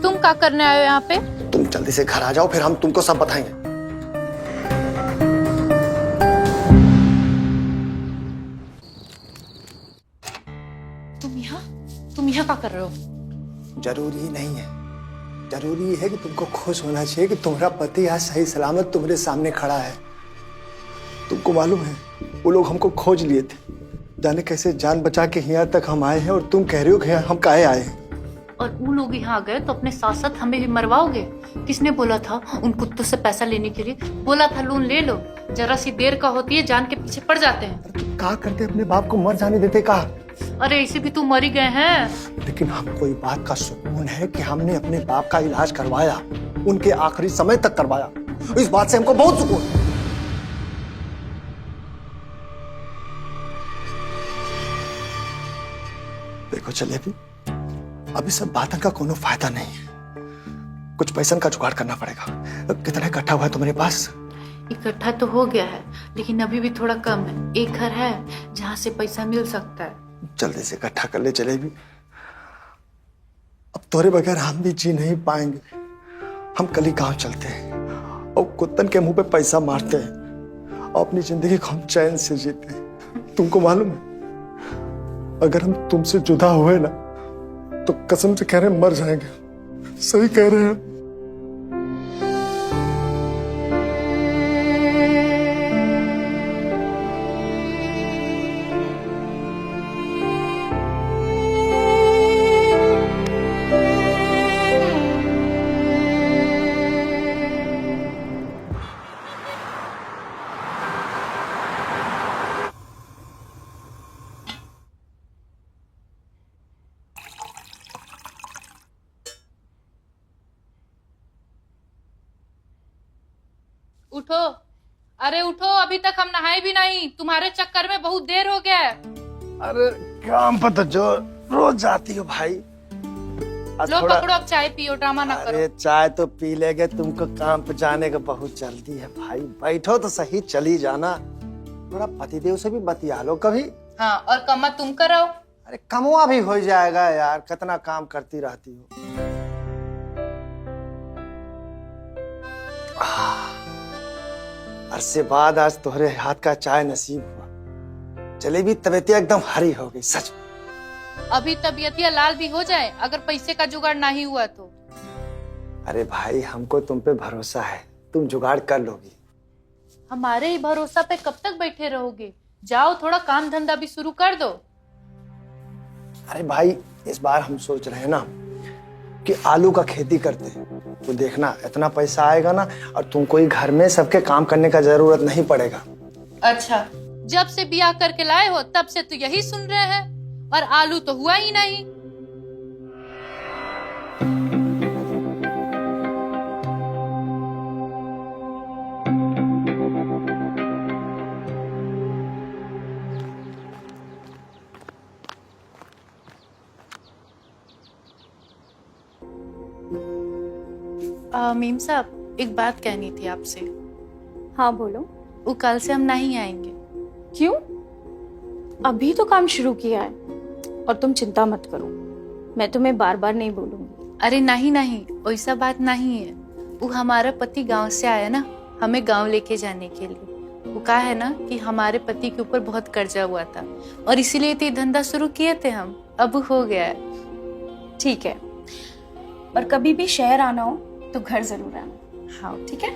तुम क्या करने आए हो यहाँ पे? तुम जल्दी से घर आ जाओ, फिर हम तुमको सब बताएंगे। तुम यहाँ क्या कर रहे हो? जरूरी नहीं है, जरूरी है कि तुमको खुश होना चाहिए कि तुम्हारा पति आज सही सलामत तुम्हारे सामने खड़ा है। तुमको मालूम है वो लोग हमको खोज लिए थे, जाने कैसे जान बचा के यहाँ तक हम आए हैं, और तुम कह रहे हो कि हम काहे आए हैं। और वो लोग यहाँ आ गए तो अपने साथ साथ हमें भी मरवाओगे? किसने बोला था उन कुत्तों से पैसा लेने के लिए? बोला था लोन ले लो, जरा सी देर का होती है जान के पीछे पड़ जाते हैं। कहा करते अपने बाप को मर जाने देते कहा। अरे इसे भी तो मर ही गए हैं। लेकिन हमको इस बात का सुकून है कि हमने अपने बाप का इलाज करवाया, उनके आखिरी समय तक करवाया। इस बात से हमको बहुत सुकून है। देखो जलेबी, अभी सब बातों का कोनो फायदा नहीं है, कुछ पैसा का जुगाड़ करना पड़ेगा। कितना इकट्ठा हुआ है तुम्हारे पास? इकट्ठा तो हो गया है, लेकिन अभी भी थोड़ा कम है। एक घर है जहाँ से पैसा मिल सकता है। जल्दी से इकट्ठा कर ले जलेबी, अब तोरे बगैर हम भी जी नहीं पाएंगे। हम कल ही गांव चलते हैं और कुत्तन के मुंह पे पैसा मारते हैं और अपनी जिंदगी को हम चैन से जीते हैं। तुमको मालूम है अगर हम तुमसे जुदा हुए ना तो कसम से कह रहे हैं मर जाएंगे। सही कह रहे हैं। उठो, अरे उठो, अभी तक हम नहाए भी नहीं। तुम्हारे चक्कर में बहुत देर हो गया है। अरे काम पर तो जो रोज जाती हो भाई। लो पकड़ो, अब चाय पियो, ड्रामा ना करो। अरे चाय तो पी लेंगे, तुमको काम पे जाने का बहुत जल्दी है भाई। बैठो तो सही, चली जाना। थोड़ा पतिदेव से भी बतिया लो कभी। हाँ, और कमा तुम कराओ। अरे कमवा भी हो जाएगा यार, कितना काम करती रहती हो। अरसे बाद आज तुम्हारे हाथ का चाय नसीब हुआ। जलेबी तबीयतिया एकदम हरी हो गई सच में। अभी तबीयतिया लाल भी हो जाए अगर पैसे का जुगाड़ नहीं हुआ तो। अरे भाई हमको तुम पे भरोसा है, तुम जुगाड़ कर लोगी। हमारे ही भरोसा पे कब तक बैठे रहोगे? जाओ, थोड़ा काम धंधा भी शुरू कर दो। अरे भाई इस बार हम सोच रहे हैं ना कि आलू का खेती करते हैं, तो देखना इतना पैसा आएगा ना और तुमको ही घर में सबके काम करने का जरूरत नहीं पड़ेगा। अच्छा, जब से ब्याह करके लाए हो तब से तो यही सुन रहे हैं, और आलू तो हुआ ही नहीं। मीम साहब, एक बात कहनी थी आपसे। हाँ बोलो। वो कल से हम नहीं आएंगे। क्यों? अभी तो काम शुरू किया है, और तुम चिंता मत करो, मैं तुम्हें बार बार नहीं बोलूंगी। अरे नहीं नहीं, वैसा बात नहीं है। वो हमारा पति गांव से आया ना, हमें गांव लेके जाने के लिए। वो कहा है ना कि हमारे पति के ऊपर बहुत कर्जा हुआ था, और इसीलिए तो धंधा शुरू किए थे हम। अब हो गया है। ठीक है, और कभी भी शहर आना हो तो घर जरूर आना। हाँ ठीक है।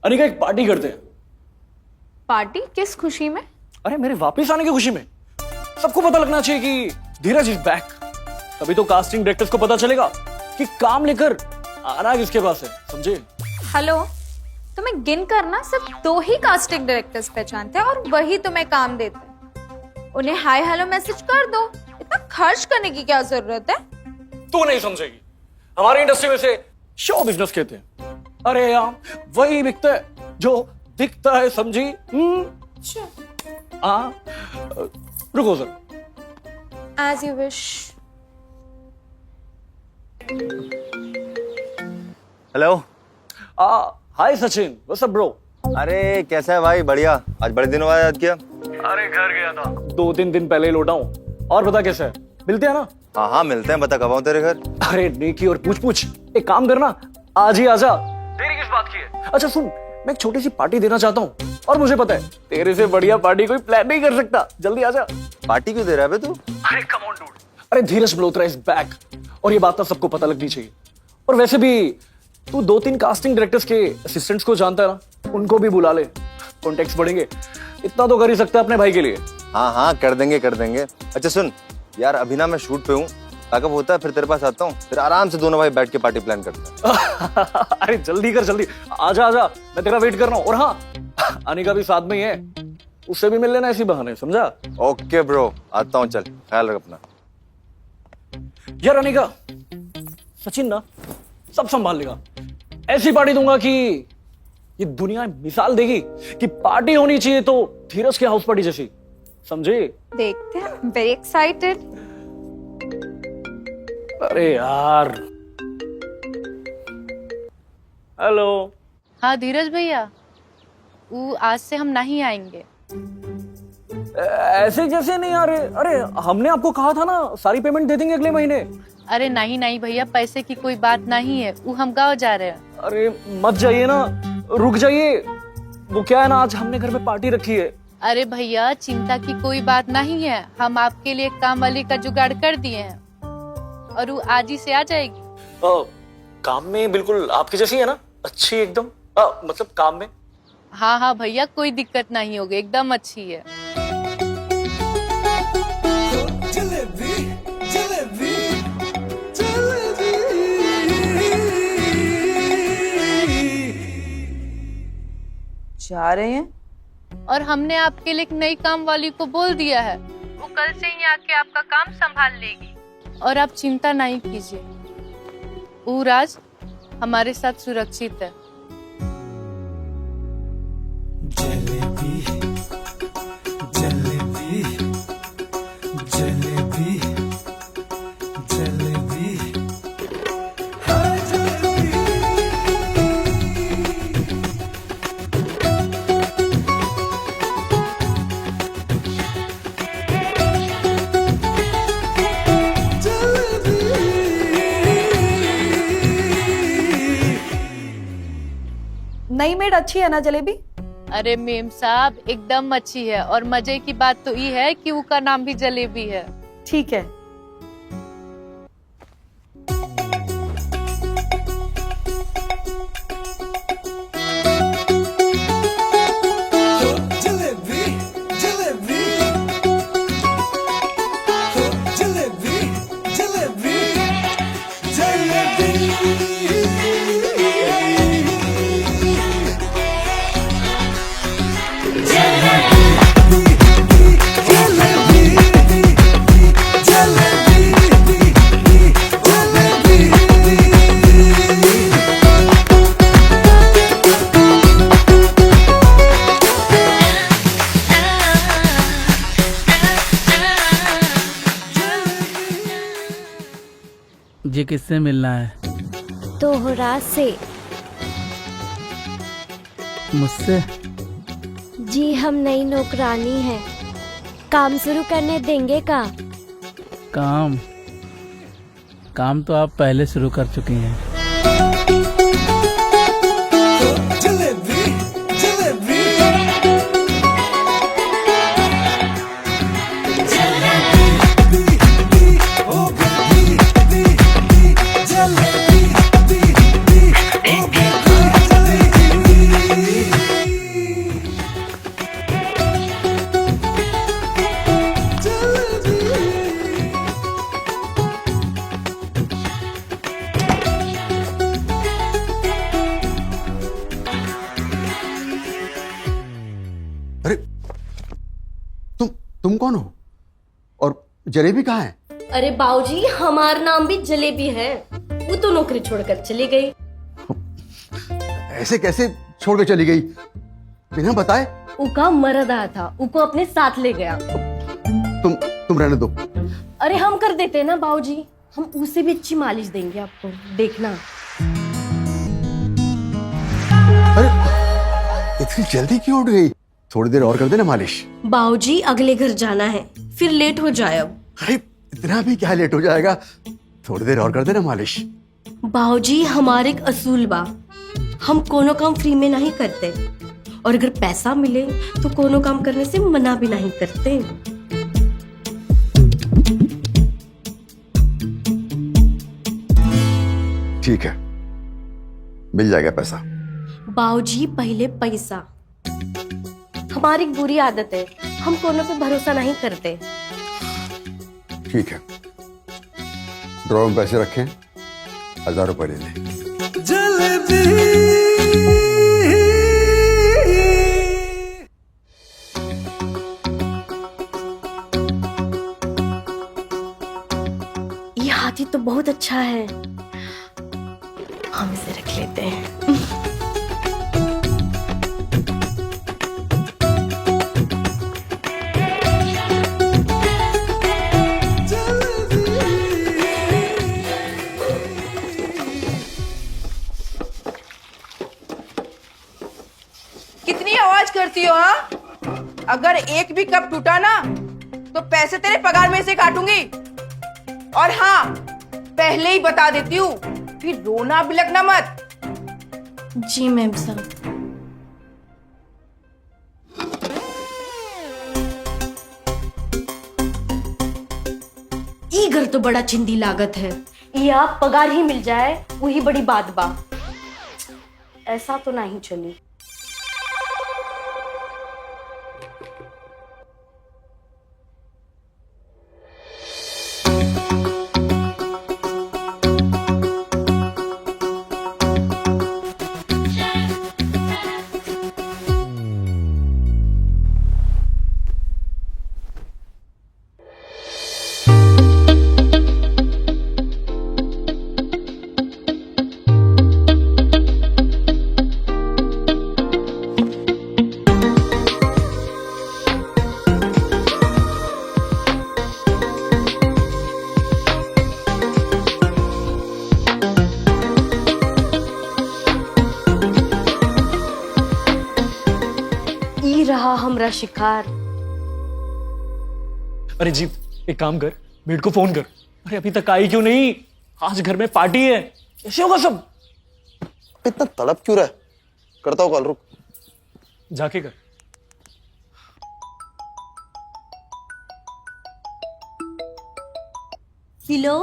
अनिका, एक पार्टी करते हैं। पार्टी? किस खुशी में? अरे मेरे वापस आने की खुशी में। सबको पता लगना चाहिए कि धीरज इज बैक। तभी तो कास्टिंग डायरेक्टर्स को पता चलेगा कि काम लेकर आना किसके पास है, समझे? हेलो, तुम्हें गिन करना सिर्फ 2 ही कास्टिंग डायरेक्टर्स पहचानते हैं, और वही तुम्हें काम देते हैं। उन्हें हाय हेलो मैसेज कर दो, इतना खर्च करने की क्या जरूरत है? तू नहीं समझेगी, हमारी इंडस्ट्री में से शो बिजनेस कहते हैं। अरे यार, वही बिकता है जो दिखता है, समझी? हाँ रुको sir. As you wish. Hello. Hi Sachin, what's up bro? अरे कैसा है भाई? बढ़िया। आज बड़े दिनों बाद याद किया। अरे घर गया था, 2-3 दिन पहले ही लौटा हूँ। और बता कैसा है? मिलते हैं ना? हाँ हाँ मिलते हैं। बता कब आऊं तेरे घर? अरे नेकी और पूछ एक काम करना, आज ही आजा। देरी किस बात की है? अच्छा सुन, मैं एक छोटी सी पार्टी देना चाहता हूँ और मुझे पता है तेरे से बढ़िया पार्टी कोई प्लान नहीं कर सकता। जल्दी आजा। पार्टी क्यों दे रहा है बे तू? अरे कम ऑन डूड। अरे धीरज मल्होत्रा इज बैक और ये बात तो सबको पता लगनी चाहिए। और वैसे भी तू 2-3 कास्टिंग डायरेक्टर्स के असिस्टेंट्स को जानता है ना, उनको भी बुला ले, कॉन्टेक्ट्स बढ़ेंगे। इतना तो कर ही सकता है अपने भाई के लिए। हाँ हाँ कर देंगे। अच्छा सुन यार, अभी ना मैं शूट पे हूँ, ताकब होता है फिर तेरे पास आता हूँ, फिर आराम से दोनों भाई बैठ के पार्टी प्लान करते हैं। अरे जल्दी कर, जल्दी आजा, मैं तेरा वेट कर रहा हूँ। और हाँ, अनिका भी साथ में ही है, उससे भी मिल लेना इसी बहाने, समझा? ओके ब्रो, आता हूँ। चल ख्याल रख अपना। यार अनिका, सचिन ना सब संभाल लेगा। ऐसी पार्टी दूंगा कि ये दुनिया मिसाल देगी कि पार्टी होनी चाहिए तो धीरज की हाउस पार्टी जैसी, समझे? देखते हैं, वेरी एक्साइटेड। अरे यार। हेलो। हाँ धीरज भैया, वो आज से हम नहीं आएंगे। ऐसे जैसे नहीं आ रहे? अरे हमने आपको कहा था ना सारी पेमेंट दे देंगे अगले महीने। अरे नहीं भैया, पैसे की कोई बात नहीं है, वो हम गाँव जा रहे हैं। अरे मत जाइए ना, रुक जाइए। वो क्या है ना, आज हमने घर में पार्टी रखी है। अरे भैया चिंता की कोई बात नहीं है, हम आपके लिए काम वाली का जुगाड़ कर दिए हैं और वो आज ही से आ जाएगी। काम में बिल्कुल आपकी जैसी है ना, अच्छी एकदम, मतलब काम में। हाँ भैया, कोई दिक्कत नहीं होगी, एकदम अच्छी है। जा रहे हैं? और हमने आपके लिए एक नई काम वाली को बोल दिया है, वो कल से ही आके आपका काम संभाल लेगी और आप चिंता नहीं कीजिए, वो राज हमारे साथ सुरक्षित है। जलेबी जलेबी जलेबी जलेबी हाँ जलेबी। नई मेड अच्छी है ना जलेबी? अरे मेम साहब एकदम अच्छी है, और मजे की बात तो ये है कि उसका नाम भी जलेबी है। ठीक है। जलेबी जलेबी जलेबी जलेबी जी किससे मिलना है? तोहरा से। मुझसे? जी हम नई नौकरानी हैं, काम शुरू करने देंगे का? काम तो आप पहले शुरू कर चुकी हैं। जलेबी जलेबी तुम कौन हो और जलेबी कहाँ है? अरे बाबूजी हमारा नाम भी जलेबी है, वो तो नौकरी छोड़कर चली गई। ऐसे कैसे छोड़ के चली गई बिना बताए? उका मरद आया था, उको अपने साथ ले गया। तुम रहने दो। अरे हम कर देते हैं ना बाबूजी, हम उसे भी अच्छी मालिश देंगे आपको, देखना। अरे इतनी जल्दी क्यों उठ गई? थोड़ी देर और कर देना मालिश। बाबूजी अगले घर जाना है, फिर लेट हो जाए अब। अरे इतना भी क्या लेट हो जाएगा, थोड़ी देर और कर देना मालिश। बाबूजी हमारे एक असूल बा, हम कोनो काम फ्री में नहीं करते, और अगर पैसा मिले तो कोनो काम करने से मना भी नहीं करते। ठीक है, मिल जाएगा पैसा। बाबूजी पहले पैसा, हमारी एक बुरी आदत है, हम कोनो पे भरोसा नहीं करते। ठीक है, ड्रॉ में पैसे रखें, 1000 रुपए ले लें। ये हाथी तो बहुत अच्छा है, हम इसे रख लेते हैं। कितनी आवाज करती हो? हाँ, अगर एक भी कप टूटा ना तो पैसे तेरे पगार में से काटूंगी। और हाँ, पहले ही बता देती हूँ, फिर रोना बिलखना मत। जी मैम साहब। ये घर तो बड़ा चिंदी लागत है, या पगार ही मिल जाए वही बड़ी बात बा। ऐसा तो नहीं चली। रहा हमरा शिकार। अरे जी, एक काम कर, मेड को फोन कर। अरे अभी तक आई क्यों नहीं? आज घर में पार्टी है, कैसे होगा सब? इतना तड़प क्यों रहा है? करता हूँ कॉल, रुक। जाके कर। हेलो,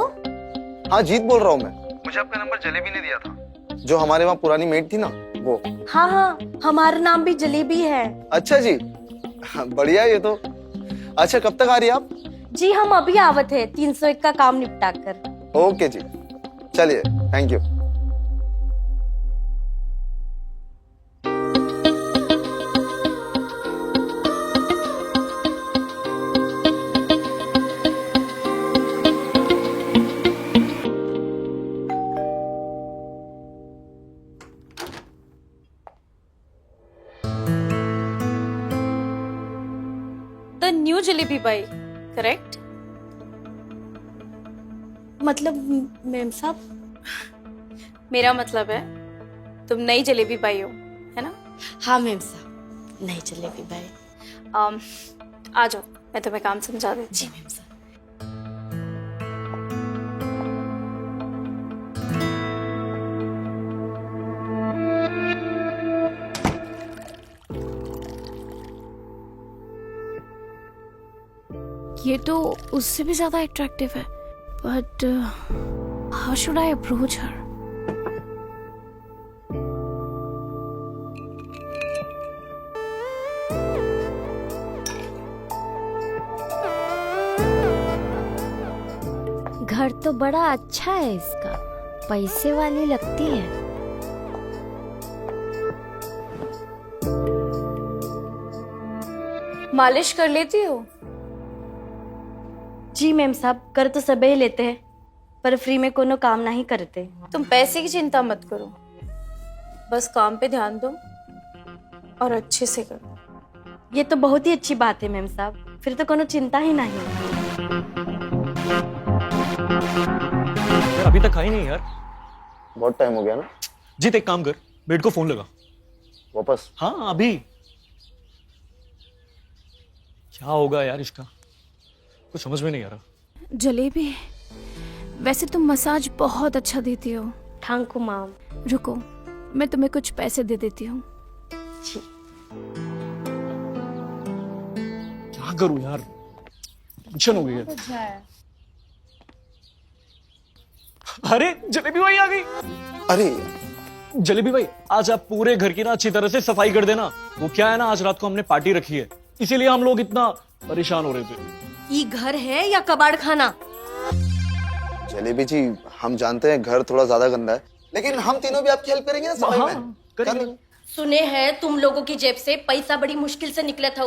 हाँ जीत बोल रहा हूँ मैं। मुझे आपका नंबर जलेबी ने दिया था, जो हमारे वहाँ पुरानी मेड थी ना, वो। हाँ हाँ, हमारा नाम भी जलेबी है। अच्छा जी, बढ़िया ये तो। अच्छा कब तक आ रही है आप? जी हम अभी आवत है, 301 का काम निपटा कर। ओके जी, चलिए, thank you. The new jalebi buy, correct? मतलब मैम साहब, मेरा मतलब है तुम नई जलेबी पाई हो, है ना? हाँ मैम साहब, नई जलेबी बाई। आ जाओ, मैं तुम्हें काम समझा देती। जी मैम साहब। ये तो उससे भी ज्यादा अट्रैक्टिव है, but how should I approach her? घर तो बड़ा अच्छा है इसका, पैसे वाली लगती है। मालिश कर लेती हो? जी मैम साहब, कर तो सबे ही लेते हैं, पर फ्री में कोनो काम नहीं करते। तुम पैसे की चिंता मत करो, बस काम पे ध्यान दो और अच्छे से करो। ये तो बहुत ही अच्छी बात है मैम साहब, फिर तो कोनो चिंता ही नहीं। यार अभी तक आई नहीं यार। बहुत टाइम हो गया ना। जीत एक काम कर, बेड को फोन लगा। वापस? हाँ अभी। क्या होगा यार इसका, कुछ समझ में नहीं आ रहा। जलेबी, वैसे तुम मसाज बहुत अच्छा देती हो। Thank you ma'am. रुको, मैं तुम्हें कुछ पैसे दे देती हूँ। क्या करूं यार, टेंशन हो गई है। अरे जलेबी भाई आ गई। अरे जलेबी भाई, आज आप पूरे घर की ना अच्छी तरह से सफाई कर देना। वो क्या है ना, आज रात को हमने पार्टी रखी है, इसीलिए हम लोग इतना परेशान हो रहे थे। ये घर है या कबाड़ खाना? जलेबी जी, हम जानते हैं घर थोड़ा ज्यादा गंदा है, लेकिन हम तीनों भी आपकी हेल्प करेंगे ना सफाई में। करेंगे। सुने हैं तुम लोगों की जेब से पैसा बड़ी मुश्किल से निकला था।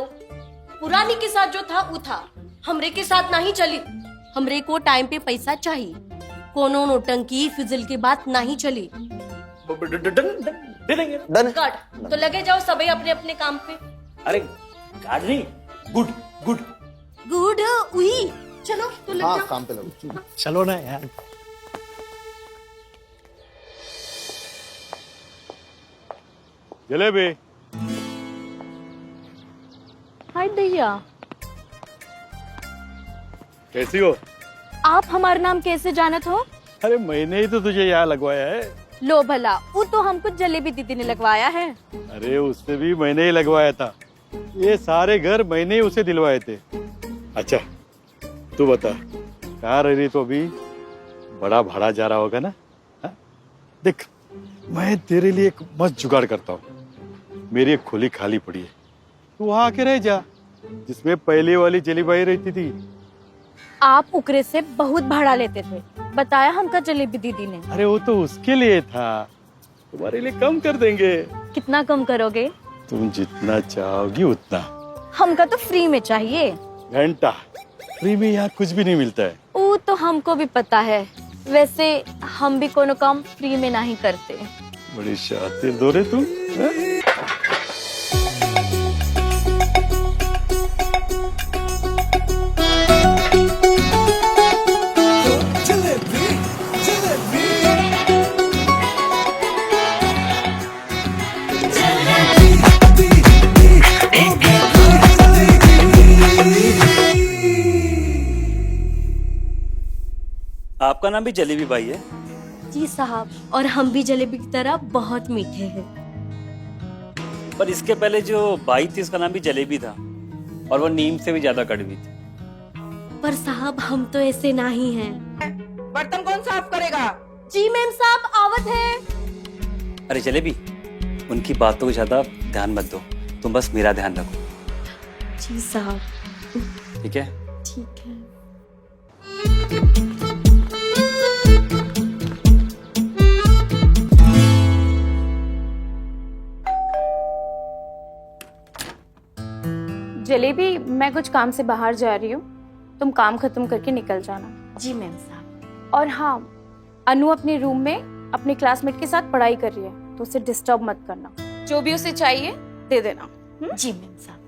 पुरानी के साथ जो था वो था, हमरे के साथ नहीं चली। हमरे को टाइम पे पैसा चाहिए, कोनो नोटंकी फिजल की बात नहीं चली। डन। गार्ड तो लगे जाओ सभी अपने अपने काम पे। अरे गार्ड नहीं, गुड गुड गुड उही, चलो तो लग हाँ जाओ काम पे लगो। चलो ना यार। जलेबी, हाय भैया, कैसी हो? आप हमारा नाम कैसे जानत हो? अरे मैंने ही तो तुझे यहाँ लगवाया है। लो भला, वो तो हमको जलेबी दीदी ने लगवाया है। अरे उससे भी मैंने ही लगवाया था। ये सारे घर मैंने ही उसे दिलवाए थे। अच्छा तू बता, कहाँ रह रही तो अभी? बड़ा भाड़ा जा रहा होगा ना? हा? देख, मैं तेरे लिए एक मस्त जुगाड़ करता हूँ। मेरी एक खोली खाली पड़ी है, तू वहाँ आके रह जा, जिसमें पहले वाली जलीबाई रहती थी। आप उकरे से बहुत भाड़ा लेते थे, बताया हमका जलेबी दीदी ने। अरे वो तो उसके लिए था, तुम्हारे लिए कम कर देंगे। कितना कम करोगे? तुम जितना चाहोगी उतना। हमका तो फ्री में चाहिए। घंटा फ्री में यहाँ कुछ भी नहीं मिलता है। वो तो हमको भी पता है, वैसे हम भी कोनो काम फ्री में नहीं करते। बड़ी शातिर दो रे तुम। आपका नाम भी जलेबी भाई है? जी साहब, और हम भी जलेबी की तरह बहुत मीठे हैं। पर इसके पहले जो बाई थी उसका नाम भी जलेबी था, और वो नीम से भी ज्यादा कड़वी थी। पर साहब हम तो ऐसे नहीं हैं। बर्तन कौन साफ करेगा? जी मैम साहब आवत है। अरे जलेबी, उनकी बातों को ज्यादा ध्यान मत दो, तुम बस मेरा ध्यान रखो। जी साहब। ठीक है? ठीक है। जलेबी, मैं कुछ काम से बाहर जा रही हूँ, तुम काम खत्म करके निकल जाना। जी मैम साहब। और हाँ, अनु अपने रूम में अपने क्लासमेट के साथ पढ़ाई कर रही है, तो उसे डिस्टर्ब मत करना। जो भी उसे चाहिए दे देना। जी मैम साहब।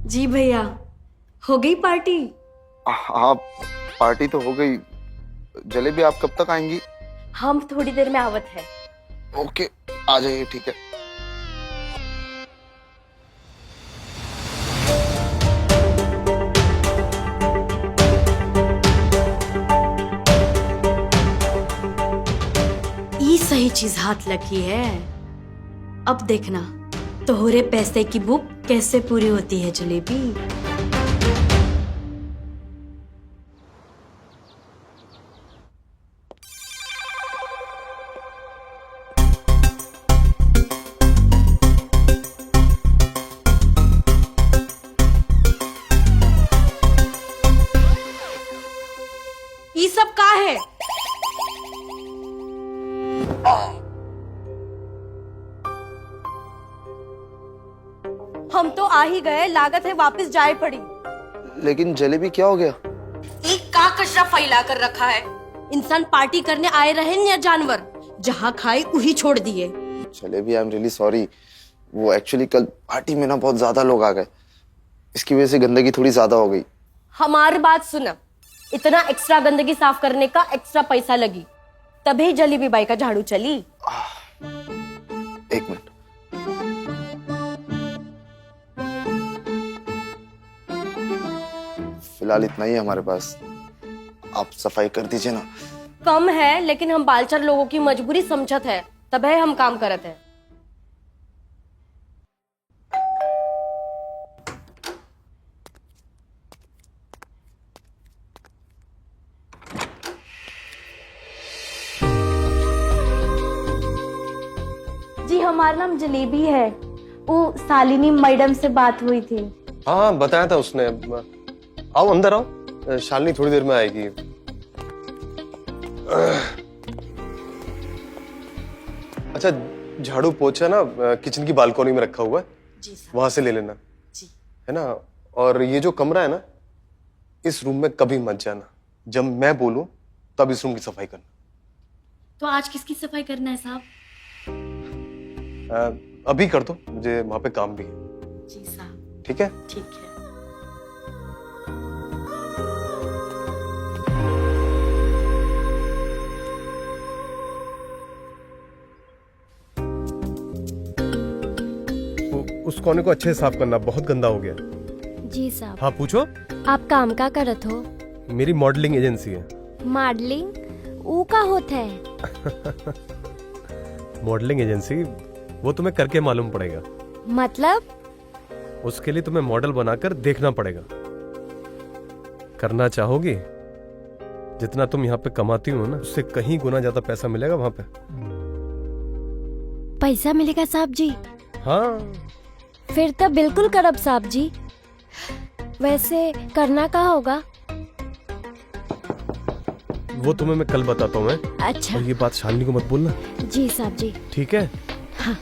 जी भैया, हो गई पार्टी? हाँ पार्टी तो हो गई। जलेबी आप कब तक आएंगी? हम थोड़ी देर में आवत है। ओके आ जाइए, ठीक है। ये सही चीज हाथ लगी है। अब देखना, तोहरे पैसे की बुक कैसे पूरी होती है जलेबी? ये सब का है? हम तो आ ही गए, लागत है वापस जाए पड़ी। लेकिन जलेबी क्या हो गया? एक का कचरा फैला कर रखा है। इंसान पार्टी करने आए रहे या जानवर, जहाँ खाए वही छोड़ दिए। Jalebi I am really sorry. वो एक्चुअली कल पार्टी में ना बहुत ज्यादा लोग आ गए, इसकी वजह से गंदगी थोड़ी ज्यादा हो गई। हमारी बात सुना, इतना एक्स्ट्रा गंदगी साफ करने का एक्स्ट्रा पैसा लगी, तभी जलेबी बाई का झाड़ू चली। एक मिनट। फिलहाल इतना ही है हमारे पास, आप सफाई कर दीजिए ना। कम है, लेकिन हम बालचर लोगों की मजबूरी समझत है, तभी हम काम करत है। जी हमारा नाम जलेबी है। वो शालिनी मैडम से बात हुई थी। हाँ बताया था उसने। आओ अंदर आओ, शालिनी थोड़ी देर में आएगी। अच्छा झाड़ू पोछा ना किचन की बालकनी में रखा हुआ है, वहां से ले लेना है ना। और ये जो कमरा है ना, इस रूम में कभी मत जाना। जब मैं बोलूं तब इस रूम की सफाई करना। तो आज किसकी सफाई करना है साहब? अभी कर दो, मुझे वहां पे काम भी है। जी साहब। ठीक है? ठीक है। उस कोने को अच्छे से साफ करना, बहुत गंदा हो गया। जी साहब। हाँ पूछो। आप काम का करत हो? मेरी मॉडलिंग एजेंसी है। मॉडलिंग ऊ का होता है? मॉडलिंग एजेंसी, वो तुम्हें करके मालूम पड़ेगा। मतलब? उसके लिए तुम्हें मॉडल बनाकर देखना पड़ेगा। करना चाहोगी? जितना तुम यहाँ पे कमाती हो ना, उससे कहीं गुना ज्यादा पैसा मिलेगा वहां पे। पैसा मिलेगा साहब जी? हाँ। फिर तो बिल्कुल करब साहब जी। वैसे करना का होगा? वो तुम्हें मैं कल बताता हूँ। अच्छा। और ये बात शालिनी को मत बोलना। जी साहब जी। ठीक है? हाँ।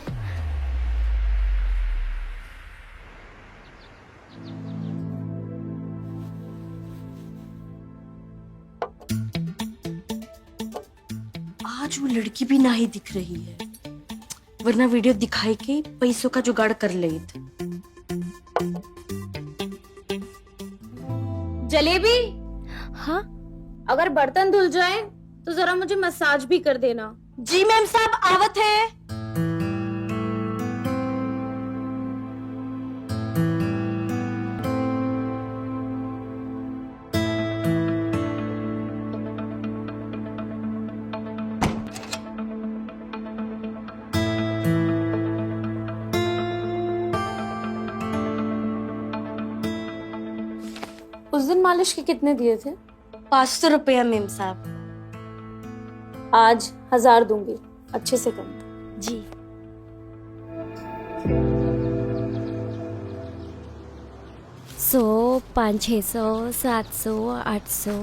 आज वो लड़की भी ना ही दिख रही है, वरना वीडियो दिखाई के पैसों का जुगाड़ कर ले थे। जलेबी। हाँ? अगर बर्तन धुल जाए तो जरा मुझे मसाज भी कर देना। जी मैम साहब, आवत है। उस दिन मालिश के कितने दिए थे? 500 रुपया मैम साहब। आज 1000 दूंगी, अच्छे से कम। जी। सौ 500, 600, 700, 800,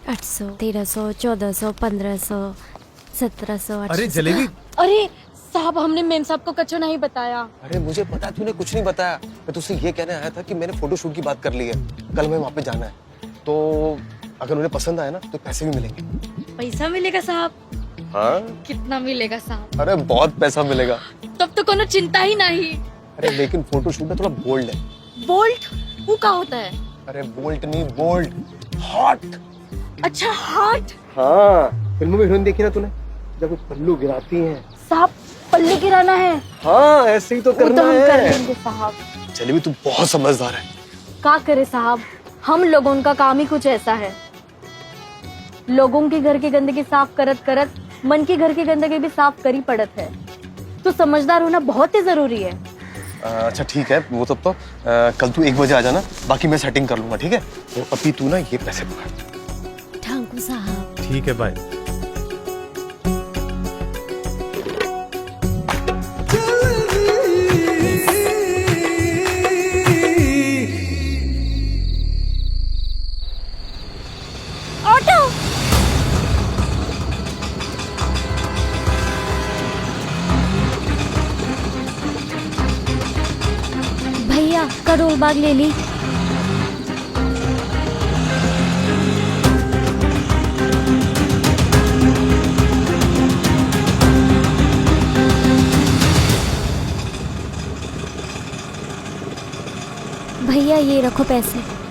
800, 1300, 1400, 1500, 1700, 1800। अरे जलेबी। अरे साहब, हमने मेम साहब को कच्चो नहीं बताया। अरे मुझे पता है, तूने कुछ नहीं बताया। मैं तुझसे ये कहने आया था कि मैंने फोटोशूट की बात कर ली है, कल मैं वहां पे जाना है। तो अगर उन्हें पसंद आया ना तो पैसे भी मिलेंगे। पैसा मिलेगा साहब? हाँ। कितना मिलेगा साहब? अरे बहुत पैसा मिलेगा। तब तो कोनो चिंता ही नहीं। अरे लेकिन फोटोशूट में थोड़ा बोल्ड है। बोल्ट? वो क्या होता है? अरे बोल्ट नहीं, बोल्ड, हॉट। अच्छा हॉट। हाँ, फिल्मों में हीरोइन देखी ना तूने, जब वो पल्लू गिराती हैं। साहब पल्ले गिराना है? हाँ ऐसे ही तो करना हम है। कर लेंगे साहब। जलेबी तू बहुत समझदार है। क्या करे साहब, हम लोगों का काम ही कुछ ऐसा है। लोगों के घर की गंदगी साफ करत करत मन के घर की गंदगी भी साफ करी पड़त है। तो समझदार होना बहुत ही जरूरी है। अच्छा ठीक है, वो सब तो कल तू 1 बजे आ जाना, बाकी मैं सेटिंग कर लूंगा, ठीक है? तो अभी तू ना ये पैसे पकड़। ठाकुर साहब। ठीक है, बाय। ऑटो। भैया करोल बाग ले ली। भैया ये रखो पैसे।